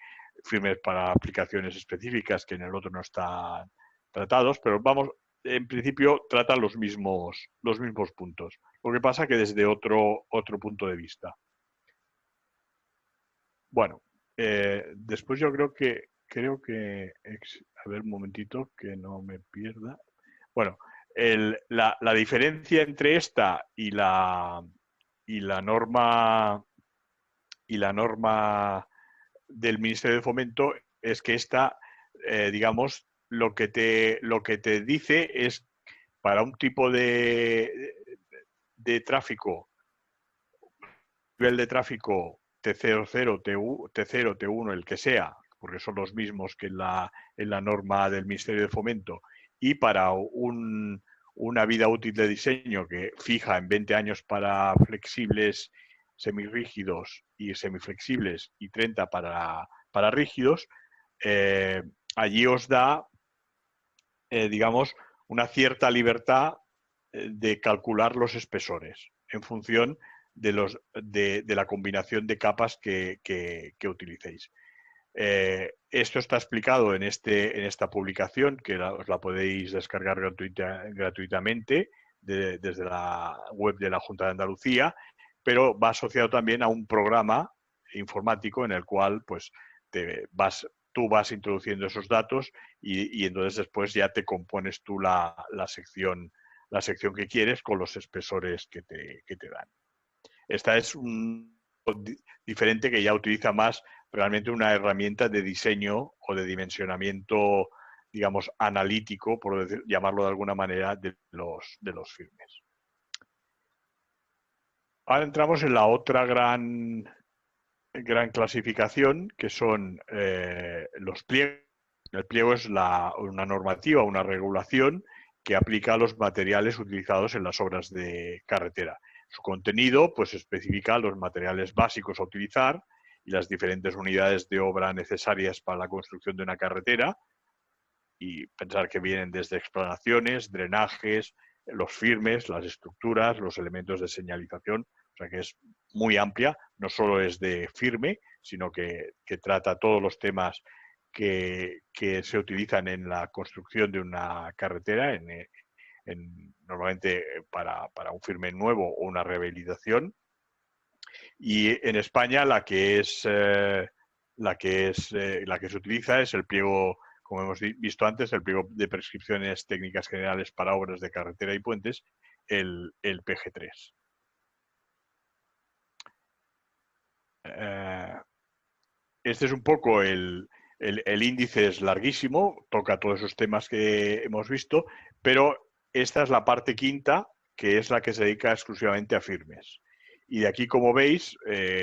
para aplicaciones específicas que en el otro no están tratados, pero vamos, en principio tratan los mismos puntos. Lo que pasa que desde otro punto de vista. Bueno, después yo creo que, a ver un momentito que no me pierda. Bueno, la diferencia entre esta y la norma del Ministerio de Fomento es que esta, digamos, lo que te dice es para un tipo de tráfico, nivel de tráfico T00, T0, T1, el que sea, porque son los mismos que en la norma del Ministerio de Fomento, y para una vida útil de diseño que fija en 20 años para flexibles, semirrígidos y semiflexibles, y 30 para rígidos, allí os da, digamos, una cierta libertad de calcular los espesores en función de la combinación de capas que utilicéis. Esto está explicado en esta publicación, que os la podéis descargar gratuitamente desde la web de la Junta de Andalucía, pero va asociado también a un programa informático en el cual pues tú vas introduciendo esos datos y entonces después ya te compones tú la sección que quieres con los espesores que te dan. Esta es un diferente, que ya utiliza más realmente una herramienta de diseño o de dimensionamiento, digamos, analítico, por llamarlo de alguna manera, de los firmes. Ahora entramos en la otra gran clasificación, que son los pliegos. El pliego es una normativa, una regulación que aplica a los materiales utilizados en las obras de carretera. Su contenido pues especifica los materiales básicos a utilizar y las diferentes unidades de obra necesarias para la construcción de una carretera, y pensar que vienen desde explanaciones, drenajes, los firmes, las estructuras, los elementos de señalización, o sea que es muy amplia, no solo es de firme, sino que trata todos los temas que se utilizan en la construcción de una carretera, normalmente para un firme nuevo o una rehabilitación. Y en España la que se utiliza es el pliego, como hemos visto antes, el pliego de prescripciones técnicas generales para obras de carretera y puentes, el PG3. Este es un poco el índice, es larguísimo, toca todos esos temas que hemos visto, pero esta es la parte quinta, que es la que se dedica exclusivamente a firmes. Y de aquí, como veis,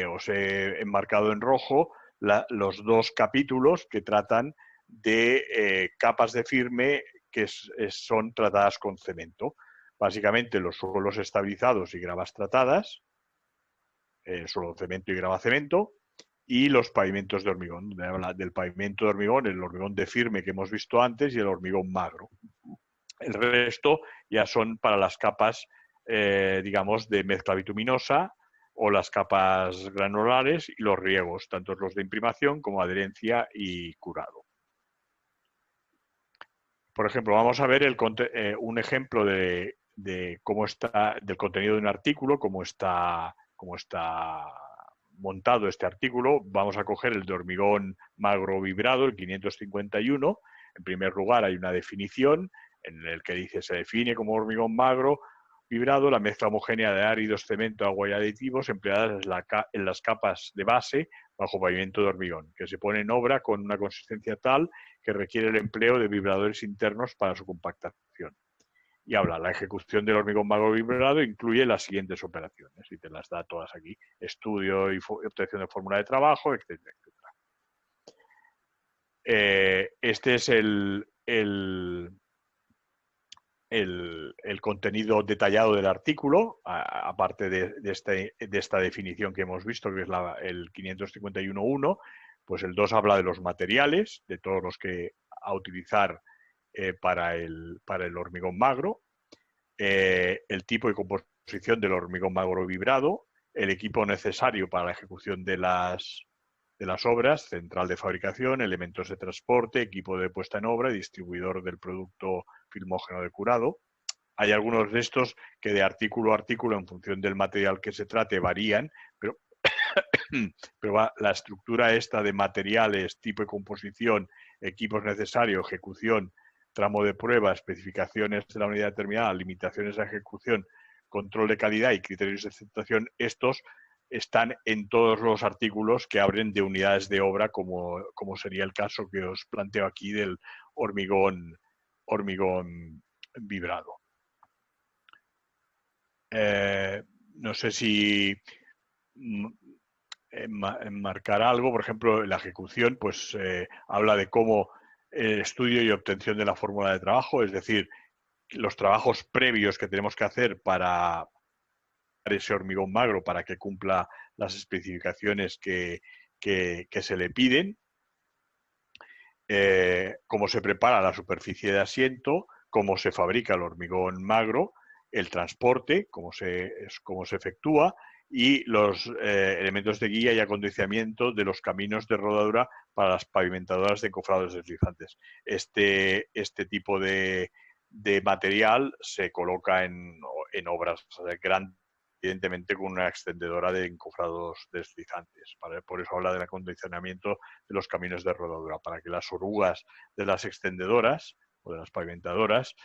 os he enmarcado en rojo los dos capítulos que tratan de capas de firme que son tratadas con cemento. Básicamente los suelos estabilizados y gravas tratadas, suelo cemento y grava cemento, y los pavimentos de hormigón, donde habla del pavimento de hormigón, el hormigón de firme que hemos visto antes y el hormigón magro. El resto ya son para las capas, digamos, de mezcla bituminosa o las capas granulares y los riegos, tanto los de imprimación como adherencia y curado. Por ejemplo, vamos a ver un ejemplo de cómo está, del contenido de un artículo, cómo está montado este artículo. Vamos a coger el de hormigón magro vibrado, el 551. En primer lugar, hay una definición en el que dice: se define como hormigón magro vibrado la mezcla homogénea de áridos, cemento, agua y aditivos empleadas en las capas de base bajo pavimento de hormigón, que se pone en obra con una consistencia tal que requiere el empleo de vibradores internos para su compactación. Y habla: la ejecución del hormigón magro vibrado incluye las siguientes operaciones, y te las da todas aquí: estudio y obtención de fórmula de trabajo, etcétera, etcétera. Este es el contenido detallado del artículo, aparte de esta definición que hemos visto, que es el 551.1, pues el 2 habla de los materiales, de todos los que a utilizar para el hormigón magro, el tipo y composición del hormigón magro vibrado, el equipo necesario para la ejecución de las obras, central de fabricación, elementos de transporte, equipo de puesta en obra y distribuidor del producto filmógeno de curado. Hay algunos de estos que de artículo a artículo, en función del material que se trate, varían, pero, la estructura esta de materiales, tipo y composición, equipos necesarios, ejecución, tramo de prueba, especificaciones de la unidad determinada, limitaciones de ejecución, control de calidad y criterios de aceptación, estos están en todos los artículos que abren de unidades de obra, como sería el caso que os planteo aquí del hormigón vibrado. No sé si enmarcar algo. Por ejemplo, la ejecución, pues habla de cómo el estudio y obtención de la fórmula de trabajo, es decir, los trabajos previos que tenemos que hacer para ese hormigón magro para que cumpla las especificaciones que se le piden, cómo se prepara la superficie de asiento, cómo se fabrica el hormigón magro, el transporte, cómo se efectúa, y los elementos de guía y acondicionamiento de los caminos de rodadura para las pavimentadoras de encofrados deslizantes. Este tipo de material se coloca en obras grandes, evidentemente con una extendedora de encofrados deslizantes. Por eso habla del acondicionamiento de los caminos de rodadura, para que las orugas de las extendedoras o de las pavimentadoras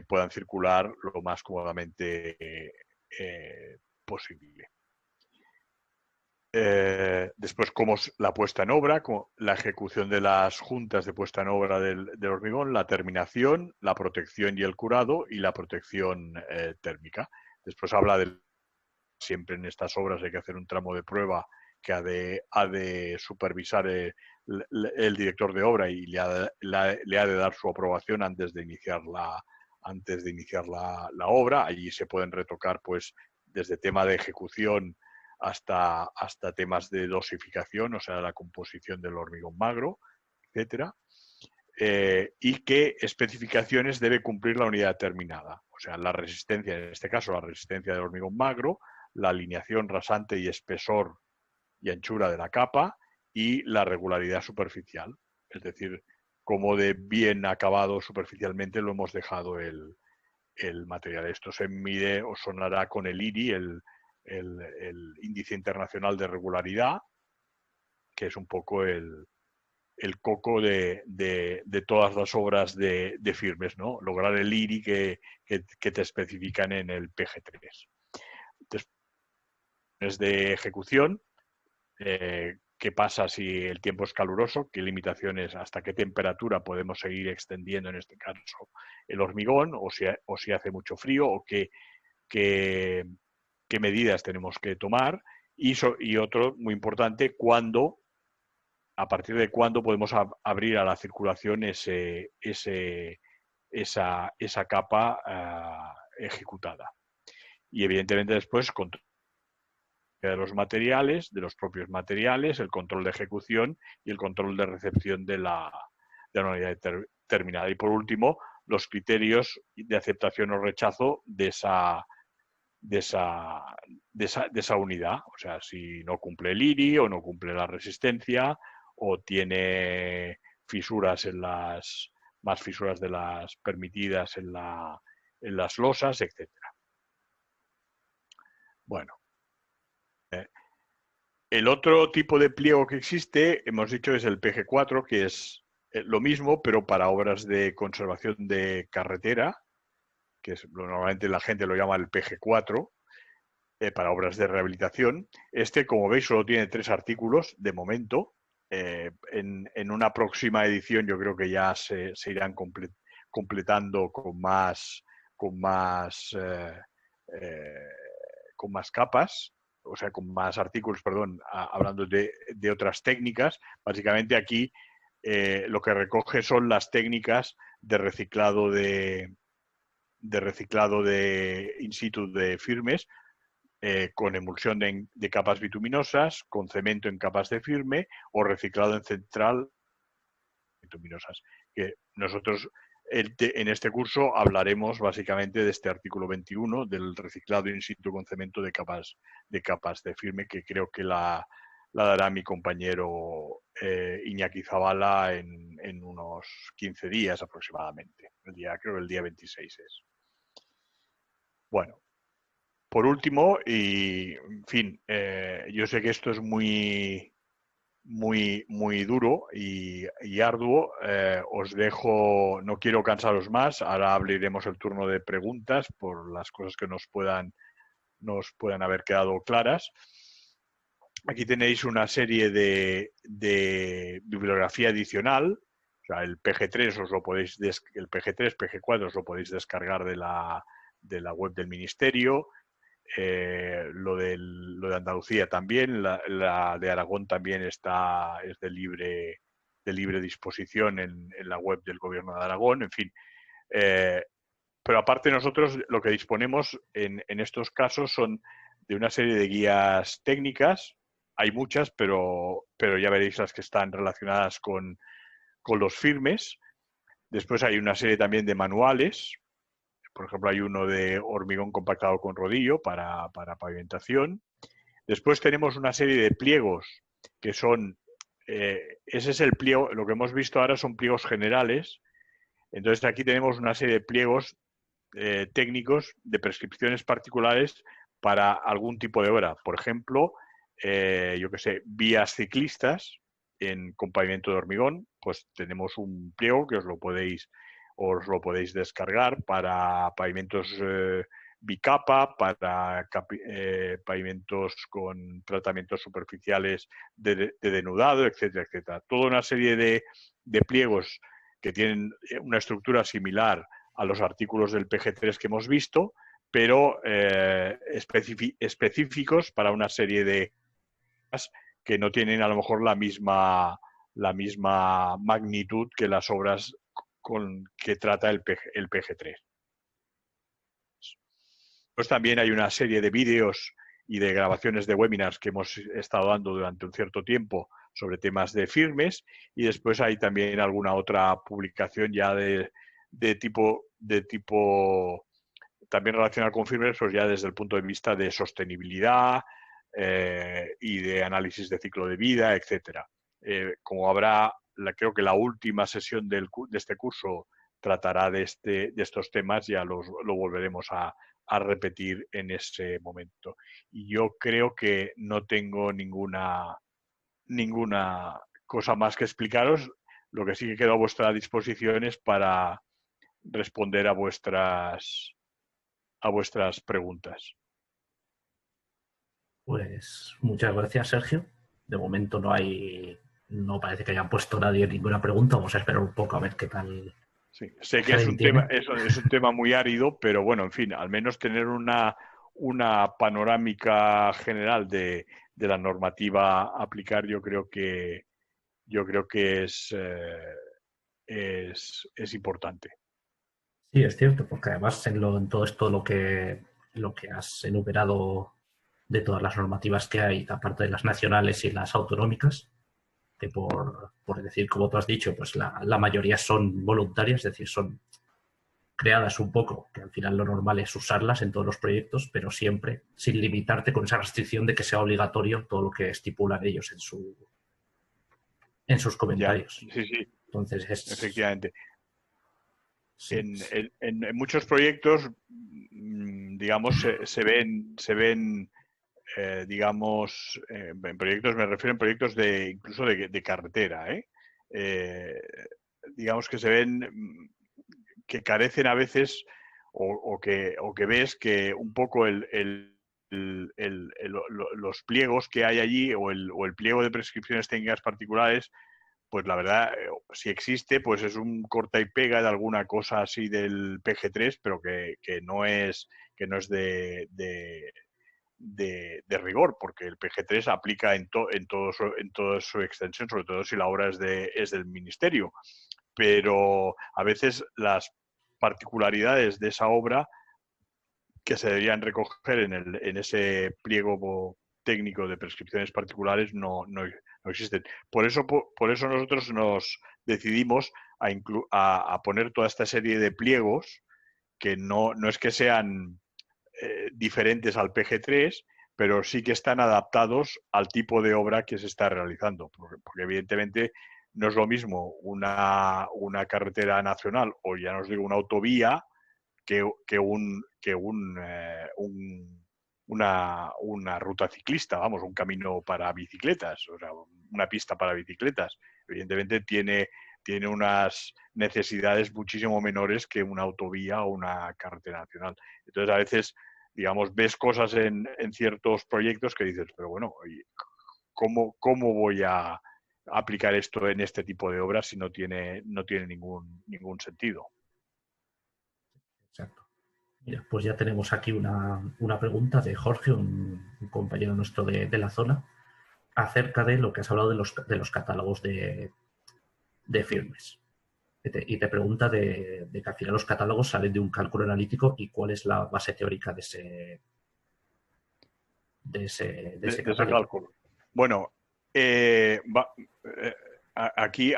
puedan circular lo más cómodamente posible. Después, cómo es la puesta en obra, la ejecución de las juntas de puesta en obra del hormigón, la terminación, la protección y el curado, y la protección térmica. Después habla de, siempre en estas obras hay que hacer un tramo de prueba que ha de supervisar el director de obra, y le ha de dar su aprobación antes de iniciar la obra. Allí se pueden retocar, pues, desde tema de ejecución hasta temas de dosificación, o sea, la composición del hormigón magro, etcétera. Y qué especificaciones debe cumplir la unidad determinada. O sea, la resistencia, en este caso la resistencia del hormigón magro, la alineación rasante y espesor y anchura de la capa, y la regularidad superficial. Es decir, cómo de bien acabado superficialmente lo hemos dejado el material. Esto se mide, os sonará, con el IRI, el Índice Internacional de Regularidad, que es un poco el coco de todas las obras de firmes, ¿no? Lograr el IRI que te especifican en el PG3. Después de ejecución, qué pasa si el tiempo es caluroso, qué limitaciones, hasta qué temperatura podemos seguir extendiendo, en este caso, el hormigón, o si hace mucho frío, o qué medidas tenemos que tomar, y otro muy importante, a partir de cuándo podemos abrir a la circulación esa capa ejecutada. Y evidentemente después, control de los materiales, de los propios materiales, el control de ejecución y el control de recepción de la unidad determinada. Y por último, los criterios de aceptación o rechazo de esa unidad. O sea, si no cumple el IRI, o no cumple la resistencia, o tiene fisuras más fisuras de las permitidas en la las losas, etcétera. Bueno, el otro tipo de pliego que existe, hemos dicho, es el PG4, que es lo mismo, pero para obras de conservación de carretera, que es, normalmente la gente lo llama el PG4, para obras de rehabilitación. Este, como veis, solo tiene 3 artículos de momento. En una próxima edición yo creo que ya se irán completando con más capas, o sea, con más artículos, perdón, hablando de otras técnicas. Básicamente aquí lo que recoge son las técnicas de reciclado de in situ de firmes, con emulsión de capas bituminosas, con cemento en capas de firme o reciclado en central bituminosas. Que nosotros en este curso hablaremos básicamente de este artículo 21, del reciclado in situ con cemento de capas de firme, que creo que la dará mi compañero Iñaki Zabala en unos 15 días aproximadamente. Creo que el día 26 es. Bueno, por último, y en fin, yo sé que esto es muy duro y arduo. Os dejo, no quiero cansaros más. Ahora abriremos el turno de preguntas por las cosas que nos puedan haber quedado claras. Aquí tenéis una serie de bibliografía adicional. O sea, el PG3 el PG3, PG4 os lo podéis descargar de la web del Ministerio. Lo de Andalucía también, la de Aragón también es de libre disposición en la web del Gobierno de Aragón, en fin. Pero aparte nosotros lo que disponemos en estos casos son de una serie de guías técnicas. Hay muchas, pero ya veréis las que están relacionadas con los firmes. Después hay una serie también de manuales. Por ejemplo, hay uno de hormigón compactado con rodillo para pavimentación. Después tenemos una serie de pliegos que son, ese es el pliego, lo que hemos visto ahora son pliegos generales. Entonces aquí tenemos una serie de pliegos técnicos de prescripciones particulares para algún tipo de obra. Por ejemplo, yo que sé, vías ciclistas con pavimento de hormigón, pues tenemos un pliego que os lo podéis descargar para pavimentos bicapa, para pavimentos con tratamientos superficiales de denudado, etcétera, etcétera. Toda una serie de pliegos que tienen una estructura similar a los artículos del PG3 que hemos visto, pero específicos para una serie de que no tienen a lo mejor la misma magnitud que las obras que trata el PG3. Pues también hay una serie de vídeos y de grabaciones de webinars que hemos estado dando durante un cierto tiempo sobre temas de firmes, y después hay también alguna otra publicación ya de tipo también relacionada con firmes, pues ya desde el punto de vista de sostenibilidad y de análisis de ciclo de vida, etcétera. Como creo que la última sesión de este curso tratará de estos temas, ya lo volveremos a repetir en ese momento. Y yo creo que no tengo ninguna cosa más que explicaros. Lo que sí que quedo a vuestra disposición es para responder a vuestras preguntas. Pues muchas gracias, Sergio. De momento no parece que hayan puesto nadie ninguna pregunta. Vamos a esperar un poco a ver qué tal. Sí, sé que es un tema muy árido, pero bueno, en fin, al menos tener una panorámica general de la normativa a aplicar, yo creo que es importante. Sí, es cierto, porque además en todo esto lo que has enumerado de todas las normativas que hay, aparte de las nacionales y las autonómicas, que por decir, como tú has dicho, pues la mayoría son voluntarias, es decir, son creadas un poco, que al final lo normal es usarlas en todos los proyectos, pero siempre sin limitarte con esa restricción de que sea obligatorio todo lo que estipulan ellos en sus comentarios. Ya, sí, Entonces efectivamente. Sí, en muchos proyectos, digamos, digamos, en proyectos, me refiero en proyectos incluso de carretera, ¿eh? Eh, digamos que se ven que carecen a veces o que ves que un poco los pliegos que hay allí o el pliego de prescripciones técnicas particulares, pues la verdad, si existe, pues es un corta y pega de alguna cosa así del PG3, pero que no es de rigor, porque el PG3 aplica en toda su extensión, sobre todo si la obra es del ministerio. Pero a veces las particularidades de esa obra que se deberían recoger en ese pliego técnico de prescripciones particulares no existen. Por eso nosotros nos decidimos a poner toda esta serie de pliegos que no es que sean diferentes al PG3, pero sí que están adaptados al tipo de obra que se está realizando. Porque evidentemente no es lo mismo una carretera nacional o ya no os digo una autovía una ruta ciclista, vamos, un camino para bicicletas, o sea, una pista para bicicletas. Evidentemente tiene unas necesidades muchísimo menores que una autovía o una carretera nacional. Entonces, a veces, digamos, ves cosas en ciertos proyectos que dices, pero bueno, ¿cómo voy a aplicar esto en este tipo de obras si no tiene ningún sentido? exacto. Mira, pues ya tenemos aquí una pregunta de Jorge, un compañero nuestro de la zona, acerca de lo que has hablado de los catálogos de firmes. Y te pregunta de que al final los catálogos salen de un cálculo analítico y cuál es la base teórica de ese De ese catálogo. cálculo. Bueno, eh, va, eh, aquí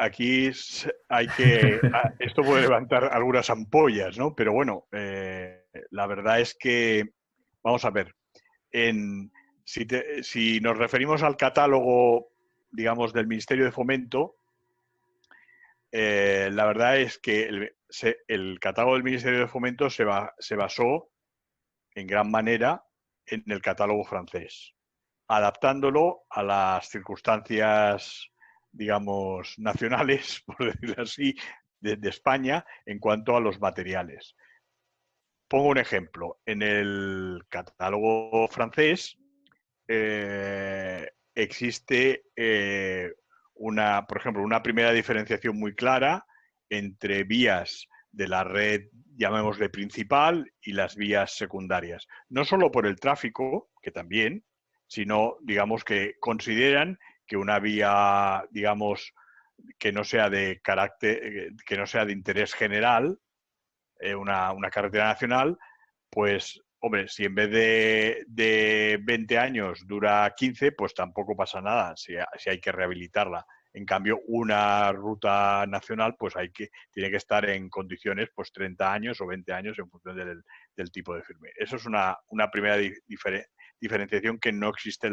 esto puede levantar algunas ampollas, ¿no? Pero bueno, la verdad es que, vamos a ver, si nos referimos al catálogo, digamos, del Ministerio de Fomento, la verdad es que el catálogo del Ministerio de Fomento se basó en gran manera en el catálogo francés, adaptándolo a las circunstancias, digamos, nacionales, por decirlo así, de España en cuanto a los materiales. Pongo un ejemplo. En el catálogo francés existe por ejemplo, una primera diferenciación muy clara entre vías de la red, llamémosle principal, y las vías secundarias. No solo por el tráfico, que también, sino, digamos, que consideran que una vía, digamos, que no sea de carácter, que no sea de interés general, una carretera nacional, pues, hombre, si en vez de 20 años dura 15, pues tampoco pasa nada si hay que rehabilitarla. En cambio, una ruta nacional, pues tiene que estar en condiciones, pues 30 años o 20 años en función del tipo de firme. Eso es una primera diferenciación que no existe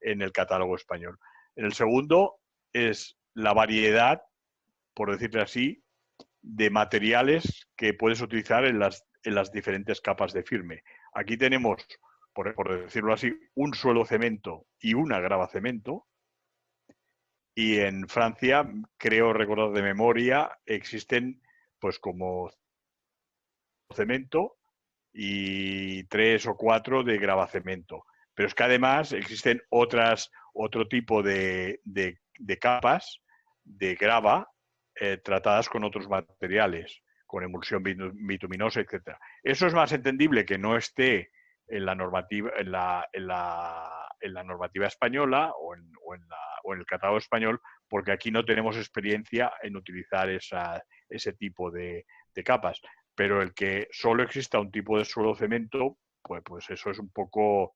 en el catálogo español. En el segundo es la variedad, por decirlo así, de materiales que puedes utilizar en las diferentes capas de firme. Aquí tenemos, por decirlo así, un suelo cemento y una grava cemento. Y en Francia, creo recordar de memoria, existen pues como cemento y 3 o 4 de gravacemento. Pero es que además existen otro tipo de capas de grava tratadas con otros materiales, con emulsión bituminosa, etcétera. Eso es más entendible que no esté en la normativa, en la normativa española o en el catálogo español, porque aquí no tenemos experiencia en utilizar ese tipo de capas. Pero el que solo exista un tipo de suelo cemento, pues eso es un poco,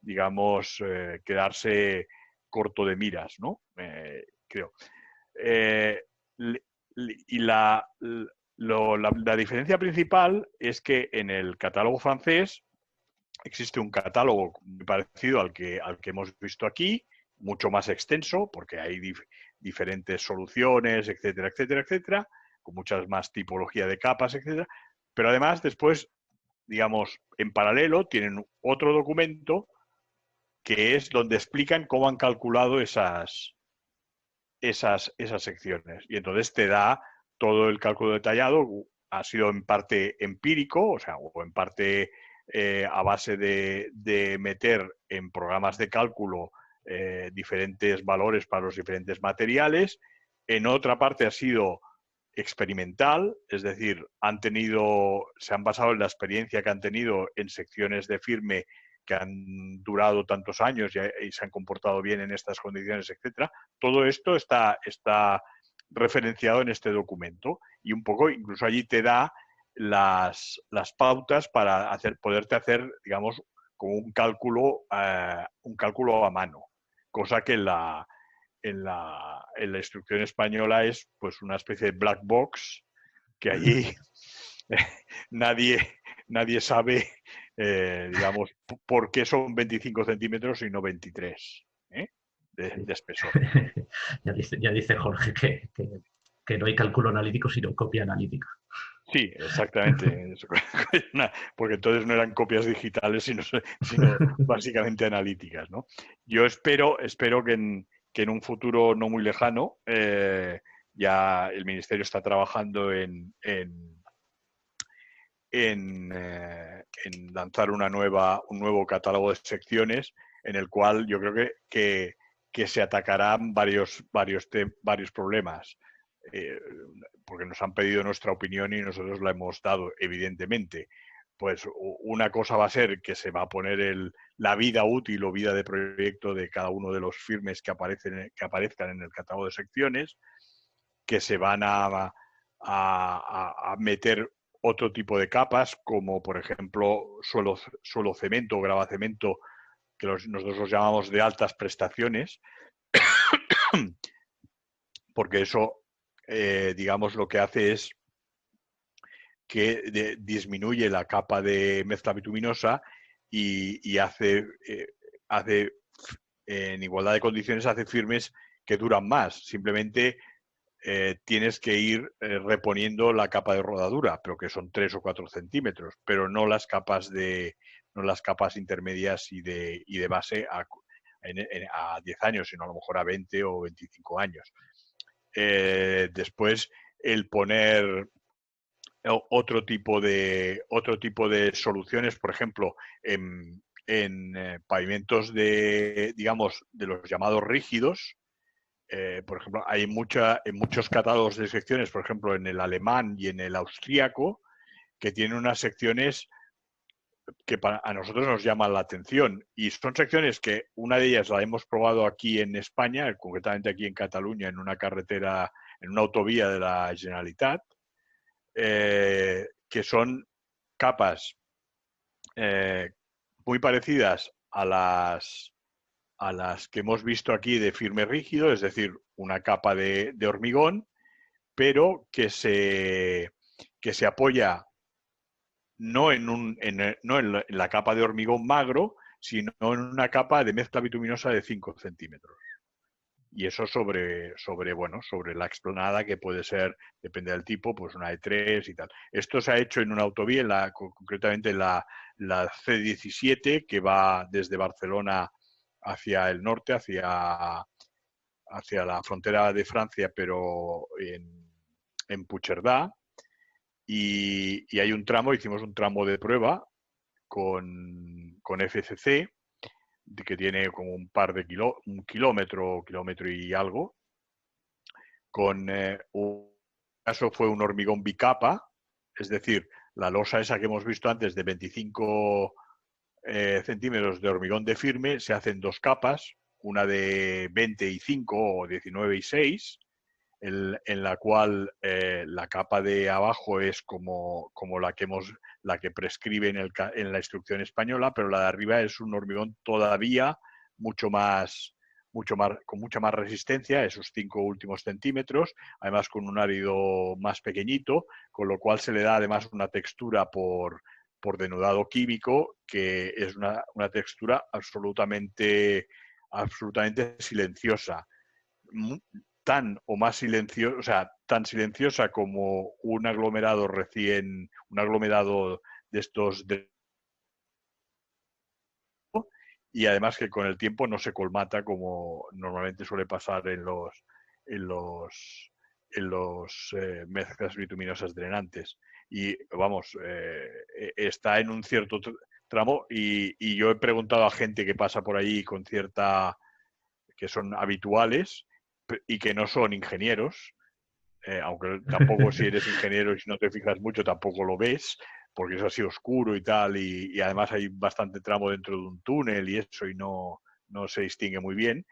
digamos, quedarse corto de miras, ¿no? Creo. Eh, y la diferencia principal es que en el catálogo francés existe un catálogo muy parecido al que hemos visto aquí, mucho más extenso, porque hay diferentes soluciones, etcétera, etcétera, etcétera, con muchas más tipología de capas, etcétera. Pero además después, digamos, en paralelo tienen otro documento que es donde explican cómo han calculado esas secciones. Y entonces te da todo el cálculo detallado. Ha sido en parte empírico, o sea, o en parte a base de meter en programas de cálculo diferentes valores para los diferentes materiales. En otra parte ha sido experimental, es decir, se han basado en la experiencia que han tenido en secciones de firme que han durado tantos años y se han comportado bien en estas condiciones, etcétera. Todo esto está referenciado en este documento y un poco incluso allí te da las pautas para poderte hacer, digamos, como un cálculo a mano, cosa que en la instrucción española es pues una especie de black box que allí nadie sabe, digamos, por qué son 25 centímetros y no 23 de espesor. Ya dice Jorge que no hay cálculo analítico, sino copia analítica. Sí, exactamente. Porque entonces no eran copias digitales, sino básicamente analíticas, ¿no? Yo espero que en un futuro no muy lejano ya el Ministerio está trabajando en lanzar un nuevo catálogo de secciones en el cual yo creo que se atacarán varios problemas. Porque nos han pedido nuestra opinión y nosotros la hemos dado, evidentemente. Pues una cosa va a ser que se va a poner la vida útil o vida de proyecto de cada uno de los firmes que aparezcan en el catálogo de secciones, que se van a meter otro tipo de capas, como por ejemplo suelo cemento o gravacemento, que nosotros los llamamos de altas prestaciones, porque eso, digamos, lo que hace es que disminuye la capa de mezcla bituminosa y hace en igualdad de condiciones, hace firmes que duran más. Simplemente tienes que ir reponiendo la capa de rodadura, pero que son 3 o 4 centímetros, pero no las capas intermedias y de base a 10 años, sino a lo mejor a 20 o 25 años. Después, el poner otro tipo de soluciones, por ejemplo, en pavimentos digamos, de los llamados rígidos. Por ejemplo, hay en muchos catálogos de secciones, por ejemplo, en el alemán y en el austríaco, que tienen unas secciones que a nosotros nos llaman la atención. Y son secciones que una de ellas la hemos probado aquí en España, concretamente aquí en Cataluña, en una carretera, en una autovía de la Generalitat, que son capas muy parecidas a las que hemos visto aquí de firme rígido, es decir, una capa de hormigón, pero que se apoya no en la capa de hormigón magro, sino en una capa de mezcla bituminosa de 5 centímetros. Y eso sobre la explanada, que puede ser, depende del tipo, pues una de 3 y tal. Esto se ha hecho en una autovía, concretamente la C17, que va desde Barcelona hacia el norte, hacia la frontera de Francia, pero en Puigcerdà. Y hay un tramo, hicimos un tramo de prueba con FCC, que tiene como un kilómetro y algo. Un caso fue un hormigón bicapa, es decir, la losa esa que hemos visto antes de 25 centímetros de hormigón de firme, se hacen 2 capas, una de 25 o 19 y 6, en la cual la capa de abajo es como la que prescribe en la instrucción española, pero la de arriba es un hormigón todavía con mucha más resistencia, esos 5 últimos centímetros, además con un árido más pequeñito, con lo cual se le da además una textura por denudado químico, que es una textura absolutamente silenciosa. tan o más silenciosa, o sea, tan silenciosa como un aglomerado de estos y además que con el tiempo no se colmata como normalmente suele pasar en los, mezclas bituminosas drenantes. Y vamos, está en un cierto tramo y yo he preguntado a gente que pasa por ahí con que son habituales y que no son ingenieros, aunque tampoco si eres ingeniero y si no te fijas mucho tampoco lo ves, porque es así oscuro y tal, y además hay bastante tramo dentro de un túnel y eso, y no se distingue muy bien.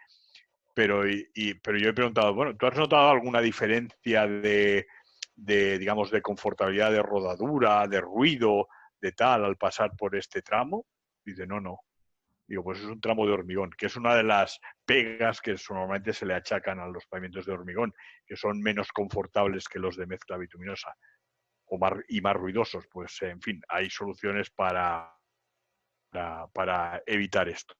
Pero yo he preguntado, bueno, ¿tú has notado alguna diferencia digamos, de confortabilidad de rodadura, de ruido, de tal, al pasar por este tramo? Dice, no. Digo, pues es un tramo de hormigón, que es una de las pegas que normalmente se le achacan a los pavimentos de hormigón, que son menos confortables que los de mezcla bituminosa y más ruidosos. Pues, en fin, hay soluciones para evitar esto.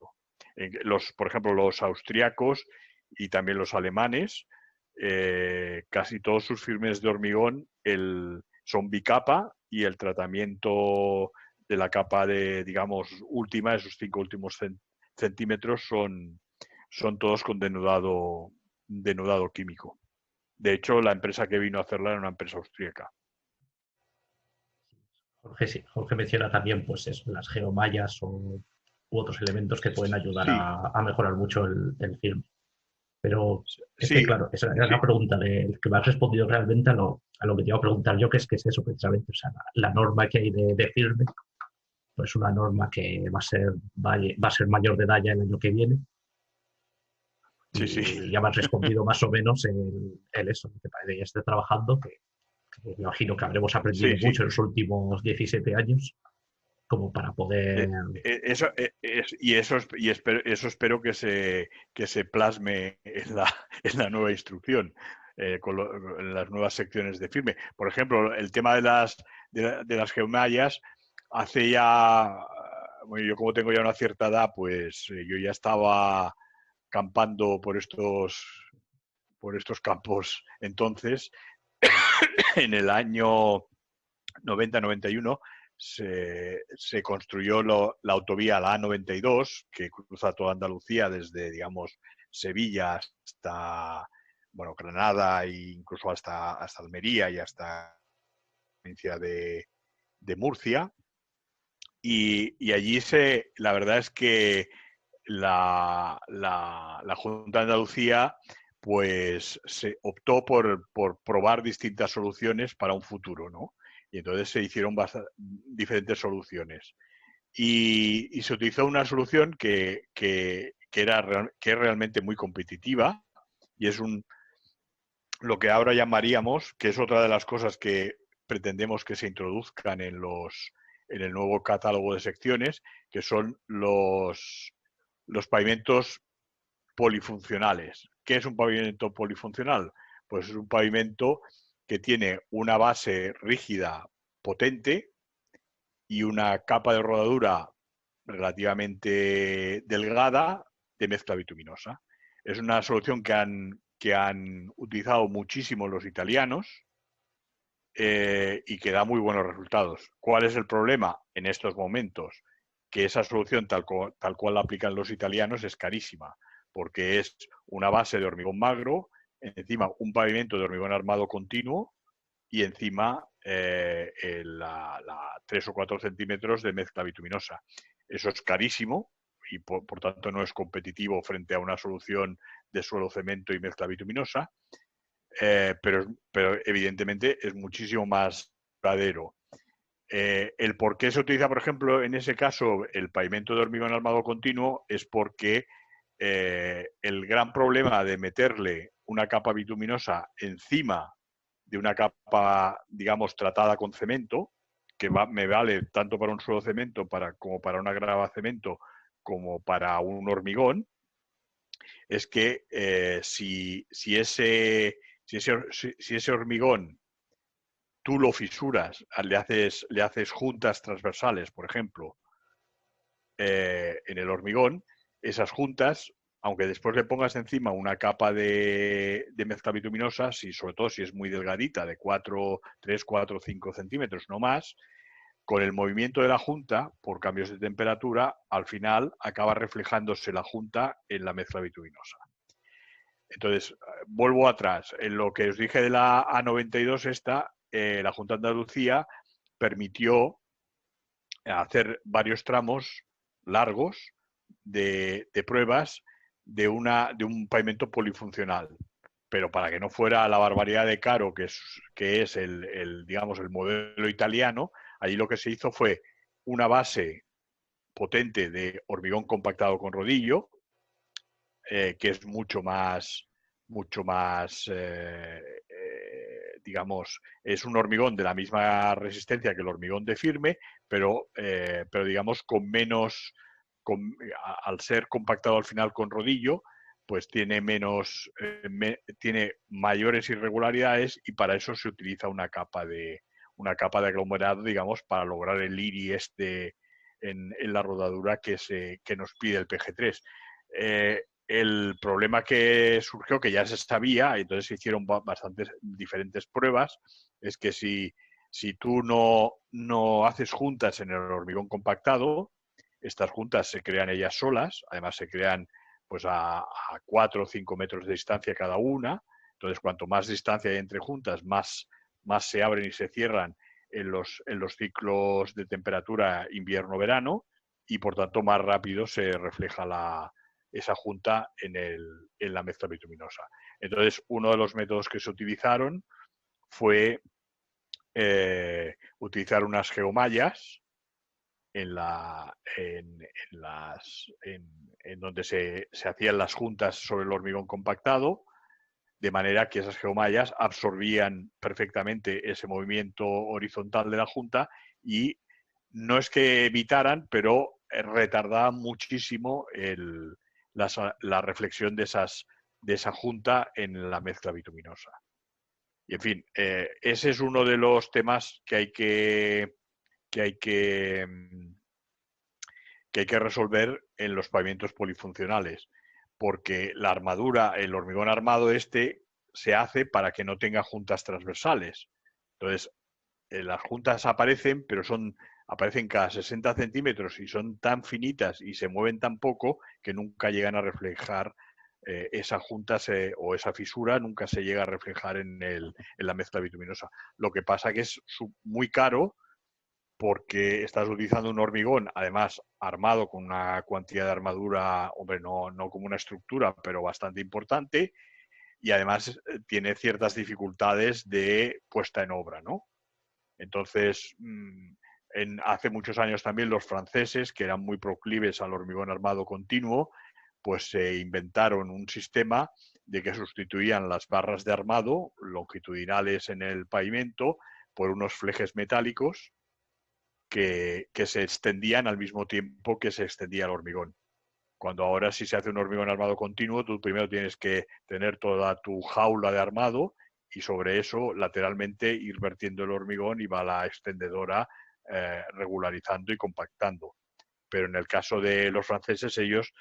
Por ejemplo, los austriacos y también los alemanes, casi todos sus firmes de hormigón son bicapa y el tratamiento de la capa digamos, última, esos 5 últimos centímetros, son todos con denudado químico. De hecho, la empresa que vino a hacerla era una empresa austríaca. Jorge, sí, Jorge menciona también pues eso, las geomallas u otros elementos que pueden ayudar Sí, a mejorar mucho el film. Pero es que, sí, claro, esa era sí, la pregunta que me has respondido realmente a lo que te iba a preguntar yo, que es eso precisamente. O sea, la norma que hay de filme, pues una norma que va a ser mayor de edad ya el año que viene. sí, sí. Y ya me has respondido más o menos el eso, que parece que esté trabajando, que me imagino que habremos aprendido Sí, mucho sí. en los últimos 17 años, como para poder. Eso espero que se plasme en la nueva instrucción, en las nuevas secciones de firme. Por ejemplo, el tema de las geomallas, hace ya, bueno, yo como tengo ya una cierta edad, pues yo ya estaba campando por estos campos entonces, en el año 90-91 se construyó la autovía, la A92, que cruza toda Andalucía desde, digamos, Sevilla hasta, bueno, Granada e incluso hasta Almería y hasta la provincia de Murcia. Y allí la verdad es que la Junta de Andalucía pues se optó por probar distintas soluciones para un futuro, ¿no? Y entonces se hicieron diferentes soluciones. Y se utilizó una solución que es realmente muy competitiva y es lo que ahora llamaríamos, que es otra de las cosas que pretendemos que se introduzcan en el nuevo catálogo de secciones, que son los pavimentos polifuncionales. ¿Qué es un pavimento polifuncional? Pues es un pavimento que tiene una base rígida potente y una capa de rodadura relativamente delgada de mezcla bituminosa. Es una solución que han utilizado muchísimo los italianos y que da muy buenos resultados. ¿Cuál es el problema en estos momentos? Que esa solución tal cual la aplican los italianos es carísima, porque es una base de hormigón magro, encima un pavimento de hormigón armado continuo y encima 3 o 4 centímetros de mezcla bituminosa. Eso es carísimo y por tanto no es competitivo frente a una solución de suelo cemento y mezcla bituminosa, pero evidentemente es muchísimo más duradero. El por qué se utiliza, por ejemplo, en ese caso el pavimento de hormigón armado continuo es porque el gran problema de meterle una capa bituminosa encima de una capa, digamos, tratada con cemento, que me vale tanto para un suelo cemento como para una grava cemento, como para un hormigón, es que si ese hormigón tú lo fisuras, le haces juntas transversales, por ejemplo, en el hormigón, esas juntas, aunque después le pongas encima una capa de mezcla bituminosa, sobre todo si es muy delgadita, de 3, 4, 5 centímetros, no más, con el movimiento de la junta, por cambios de temperatura, al final acaba reflejándose la junta en la mezcla bituminosa. Entonces, vuelvo atrás. En lo que os dije de la A92 la Junta de Andalucía permitió hacer varios tramos largos de pruebas de un pavimento polifuncional. Pero para que no fuera la barbaridad de caro que es digamos, el modelo italiano, allí lo que se hizo fue una base potente de hormigón compactado con rodillo, que es mucho más, digamos, es un hormigón de la misma resistencia que el hormigón de firme, pero digamos, con menos, al ser compactado al final con rodillo, pues tiene tiene mayores irregularidades, y para eso se utiliza una capa de aglomerado, digamos, para lograr el IRI en la rodadura que nos pide el PG3. El problema que surgió, que ya se sabía, entonces se hicieron bastantes diferentes pruebas, es que si tú no haces juntas en el hormigón compactado, estas juntas se crean ellas solas, además se crean pues a 4 o 5 metros de distancia cada una. Entonces, cuanto más distancia hay entre juntas, más se abren y se cierran en los ciclos de temperatura invierno-verano, y por tanto más rápido se refleja esa junta en la mezcla bituminosa. Entonces, uno de los métodos que se utilizaron fue utilizar unas geomallas en donde se hacían las juntas sobre el hormigón compactado, de manera que esas geomallas absorbían perfectamente ese movimiento horizontal de la junta, y no es que evitaran, pero retardaban muchísimo la reflexión de esa junta en la mezcla bituminosa. Y en fin, ese es uno de los temas que hay que resolver en los pavimentos polifuncionales, porque la armadura, el hormigón armado se hace para que no tenga juntas transversales. Entonces, las juntas aparecen, pero aparecen cada 60 centímetros y son tan finitas y se mueven tan poco que nunca llegan a reflejar esa junta o esa fisura, nunca se llega a reflejar en la mezcla bituminosa. Lo que pasa que es muy caro, porque estás utilizando un hormigón, además armado con una cantidad de armadura, hombre, no como una estructura, pero bastante importante, y además tiene ciertas dificultades de puesta en obra, ¿no? Entonces, hace muchos años también los franceses, que eran muy proclives al hormigón armado continuo, pues se inventaron un sistema de que sustituían las barras de armado longitudinales en el pavimento por unos flejes metálicos que se extendían al mismo tiempo que se extendía el hormigón. Cuando ahora, si se hace un hormigón armado continuo, tú primero tienes que tener toda tu jaula de armado, y sobre eso lateralmente ir vertiendo el hormigón, y va la extendedora regularizando y compactando. Pero en el caso de los franceses, ellos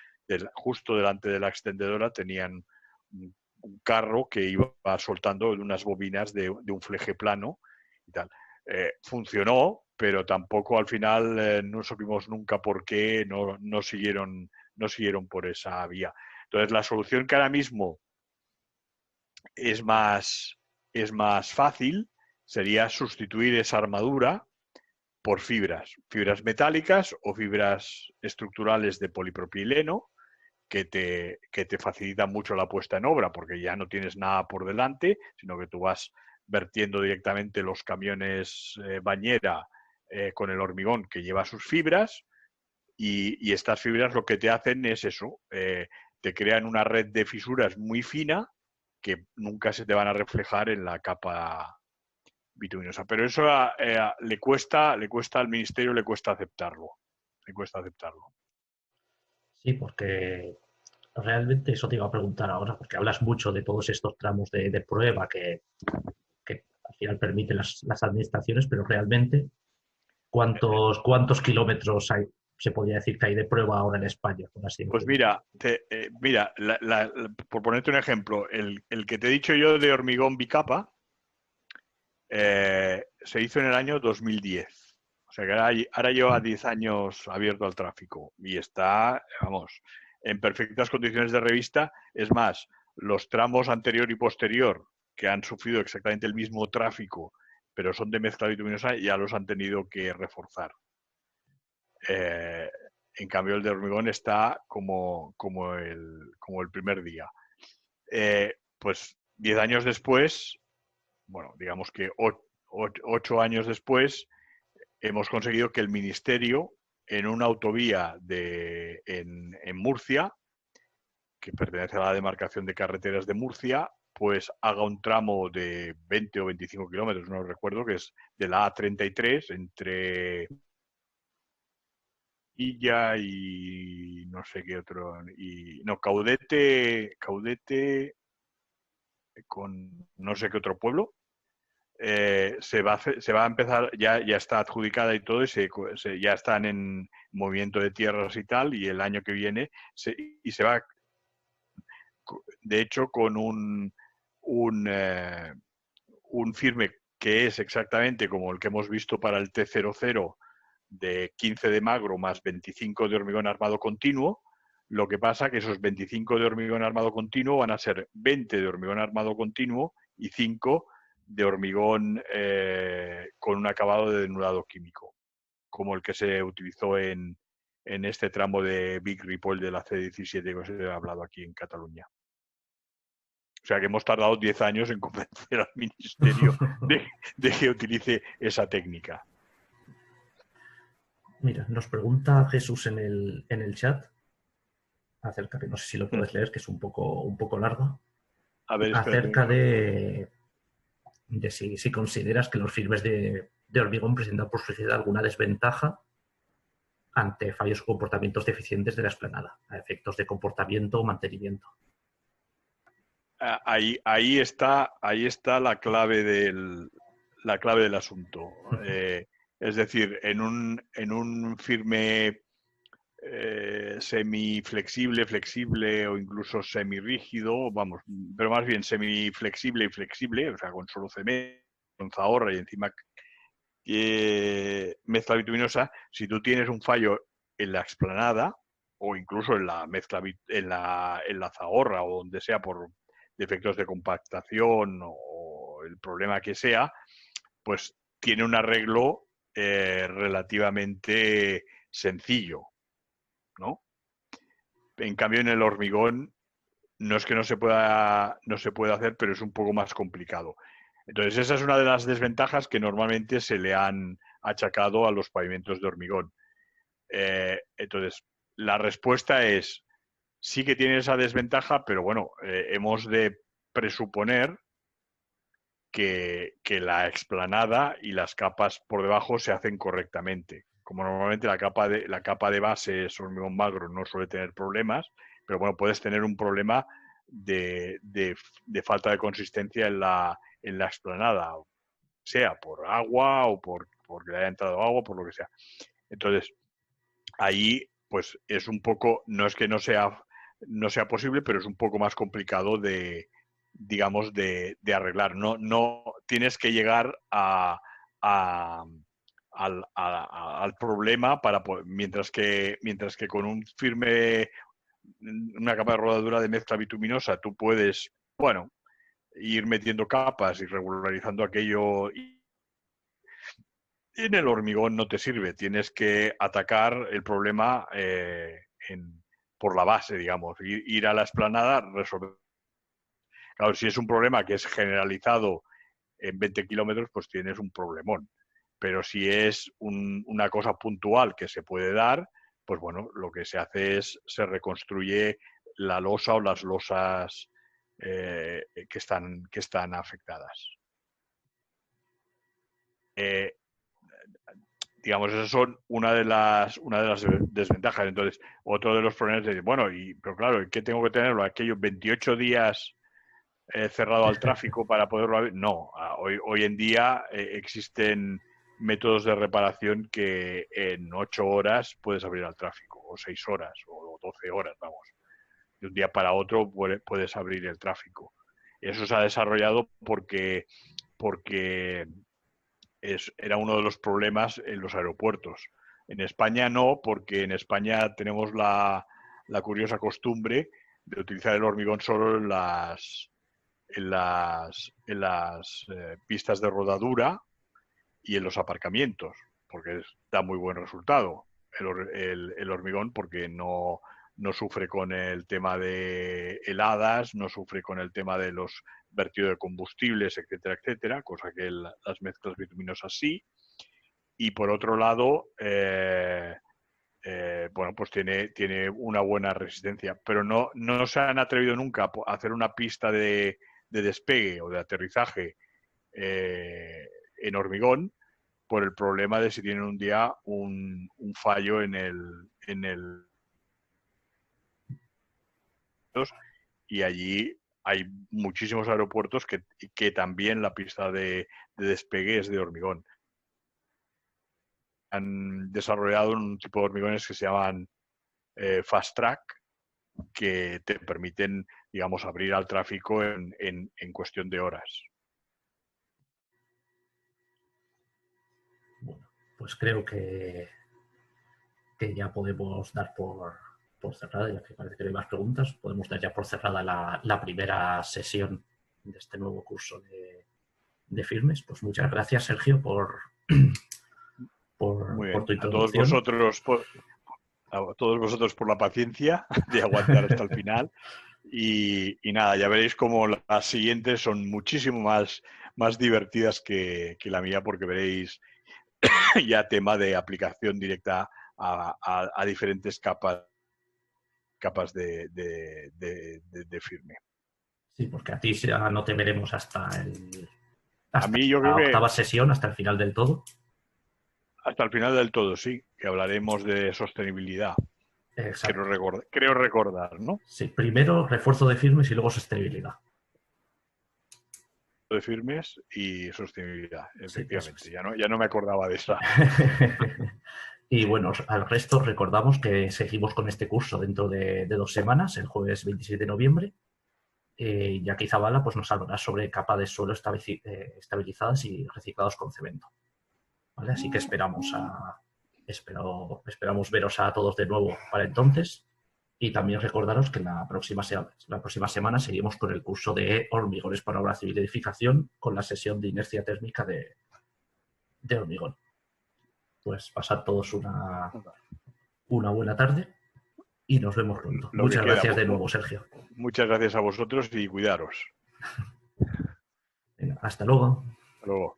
justo delante de la extendedora tenían un carro que iba soltando unas bobinas de un fleje plano y tal. Funcionó, pero tampoco al final no supimos nunca por qué no siguieron por esa vía. Entonces, la solución que ahora mismo es más fácil sería sustituir esa armadura por fibras metálicas o fibras estructurales de polipropileno, que te facilitan mucho la puesta en obra, porque ya no tienes nada por delante, sino que tú vas vertiendo directamente los camiones bañera con el hormigón que lleva sus fibras, y estas fibras lo que te hacen es eso, te crean una red de fisuras muy fina que nunca se te van a reflejar en la capa bituminosa. Pero eso le cuesta al ministerio, le cuesta aceptarlo. Sí, porque realmente eso te iba a preguntar ahora, porque hablas mucho de todos estos tramos de prueba que al final permiten las administraciones, pero realmente, ¿cuántos kilómetros hay se podría decir que hay de prueba ahora en España, por así Pues decirlo. mira, por ponerte un ejemplo, el que te he dicho yo de hormigón bicapa se hizo en el año 2010. O sea que ahora lleva 10 años abierto al tráfico y está, vamos, en perfectas condiciones de revista. Es más, los tramos anterior y posterior, que han sufrido exactamente el mismo tráfico, pero son de mezcla bituminosa, ya los han tenido que reforzar. Eh, en cambio, el de hormigón está como el primer día. Pues 10 años después, bueno, digamos que 8 años después, hemos conseguido que el Ministerio, en una autovía en Murcia, que pertenece a la demarcación de carreteras de Murcia, pues haga un tramo de 20 o 25 kilómetros, no recuerdo, que es de la A33 entre Illa y no sé qué otro, y no, Caudete con no sé qué otro pueblo. Se va a empezar, ya está adjudicada y todo, y ya están en movimiento de tierras y tal, y el año que viene se va, de hecho, con un firme que es exactamente como el que hemos visto para el T00 de 15 de magro más 25 de hormigón armado continuo. Lo que pasa que esos 25 de hormigón armado continuo van a ser 20 de hormigón armado continuo y 5 de hormigón con un acabado de denudado químico, como el que se utilizó en este tramo de Big Ripoll de la C17 que os he hablado aquí en Cataluña. O sea que hemos tardado 10 años en convencer al Ministerio de que utilice esa técnica. Mira, nos pregunta Jesús en el chat acerca, que no sé si lo puedes leer, que es un poco largo, A ver, espérate. acerca de si consideras que los firmes de hormigón presentan por sociedad alguna desventaja ante fallos o comportamientos deficientes de la explanada, a efectos de comportamiento o mantenimiento. Ahí está la clave del asunto. Es decir, en un firme semiflexible, flexible o incluso semirrígido, vamos, pero más bien semiflexible y flexible, o sea, con solo cemento, con zahorra y encima mezcla bituminosa, si tú tienes un fallo en la explanada o incluso en la mezcla en la zahorra o donde sea por defectos de compactación o el problema que sea, pues tiene un arreglo relativamente sencillo, ¿no? En cambio, en el hormigón no es que no se pueda hacer, pero es un poco más complicado. Entonces, esa es una de las desventajas que normalmente se le han achacado a los pavimentos de hormigón. Entonces, la respuesta es, sí que tiene esa desventaja, pero bueno, hemos de presuponer que la explanada y las capas por debajo se hacen correctamente. Como normalmente la capa de base es hormigón magro, no suele tener problemas, pero bueno, puedes tener un problema de falta de consistencia en la explanada, sea por agua o porque le haya entrado agua, por lo que sea. Entonces, ahí pues es un poco, no es que no sea posible, pero es un poco más complicado digamos, de arreglar. No tienes que llegar al problema mientras que con un firme, una capa de rodadura de mezcla bituminosa, tú puedes, bueno, ir metiendo capas y regularizando aquello. Y en el hormigón no te sirve, tienes que atacar el problema por la base, digamos, ir a la explanada, resolver. Claro, si es un problema que es generalizado en 20 kilómetros, pues tienes un problemón. Pero si es una cosa puntual que se puede dar, pues bueno, lo que se hace es se reconstruye la losa o las losas que están afectadas. Digamos, esas son una de las desventajas. Entonces, otro de los problemas es, bueno, pero claro, ¿qué tengo que tenerlo? Aquellos 28 días cerrado al tráfico para poderlo abrir. No, hoy en día existen métodos de reparación que en 8 horas puedes abrir al tráfico, o 6 horas, o 12 horas, vamos. De un día para otro puedes abrir el tráfico. Eso se ha desarrollado porque era uno de los problemas en los aeropuertos. En España no, porque en España tenemos la curiosa costumbre de utilizar el hormigón solo en las pistas de rodadura y en los aparcamientos, porque da muy buen resultado el hormigón, porque no sufre con el tema de heladas, no sufre con el tema de los vertidos de combustibles, etcétera, etcétera, cosa que las mezclas bituminosas sí. Y por otro lado, bueno, pues tiene una buena resistencia, pero no se han atrevido nunca a hacer una pista de despegue o de aterrizaje en hormigón, por el problema de si tienen un día un fallo en el y allí hay muchísimos aeropuertos que también la pista de despegue es de hormigón. Han desarrollado un tipo de hormigones que se llaman fast track, que te permiten, digamos, abrir al tráfico en cuestión de horas. Bueno, pues creo que ya podemos dar por cerrada, ya que parece que no hay más preguntas, podemos dar ya por cerrada la primera sesión de este nuevo curso de firmes. Pues muchas gracias, Sergio, por tu introducción. A todos vosotros por la paciencia de aguantar hasta el final. Y nada, ya veréis como las siguientes son muchísimo más divertidas que la mía, porque veréis ya tema de aplicación directa a diferentes capas de firme. Sí, porque a ti ya no te veremos hasta a mí yo la creo octava sesión, hasta el final del todo. Hasta el final del todo, sí, que hablaremos de sostenibilidad. Exacto. Creo recordar, ¿no? Sí, primero refuerzo de firmes y luego sostenibilidad. De firmes y sostenibilidad, efectivamente. Sí, ya no me acordaba de esa. Y bueno, al resto recordamos que seguimos con este curso dentro de 2 semanas, el jueves 27 de noviembre. Ya que Izabala pues, nos hablará sobre capas de suelo estabilizadas y reciclados con cemento. ¿Vale? Así que esperamos veros a todos de nuevo para entonces. Y también recordaros que la próxima semana seguimos con el curso de hormigones para obra civil y edificación, con la sesión de inercia térmica de hormigón. Pues pasad todos una buena tarde y nos vemos pronto. Muchas gracias de nuevo, Sergio. Muchas gracias a vosotros y cuidaros. Venga, hasta luego. Hasta luego.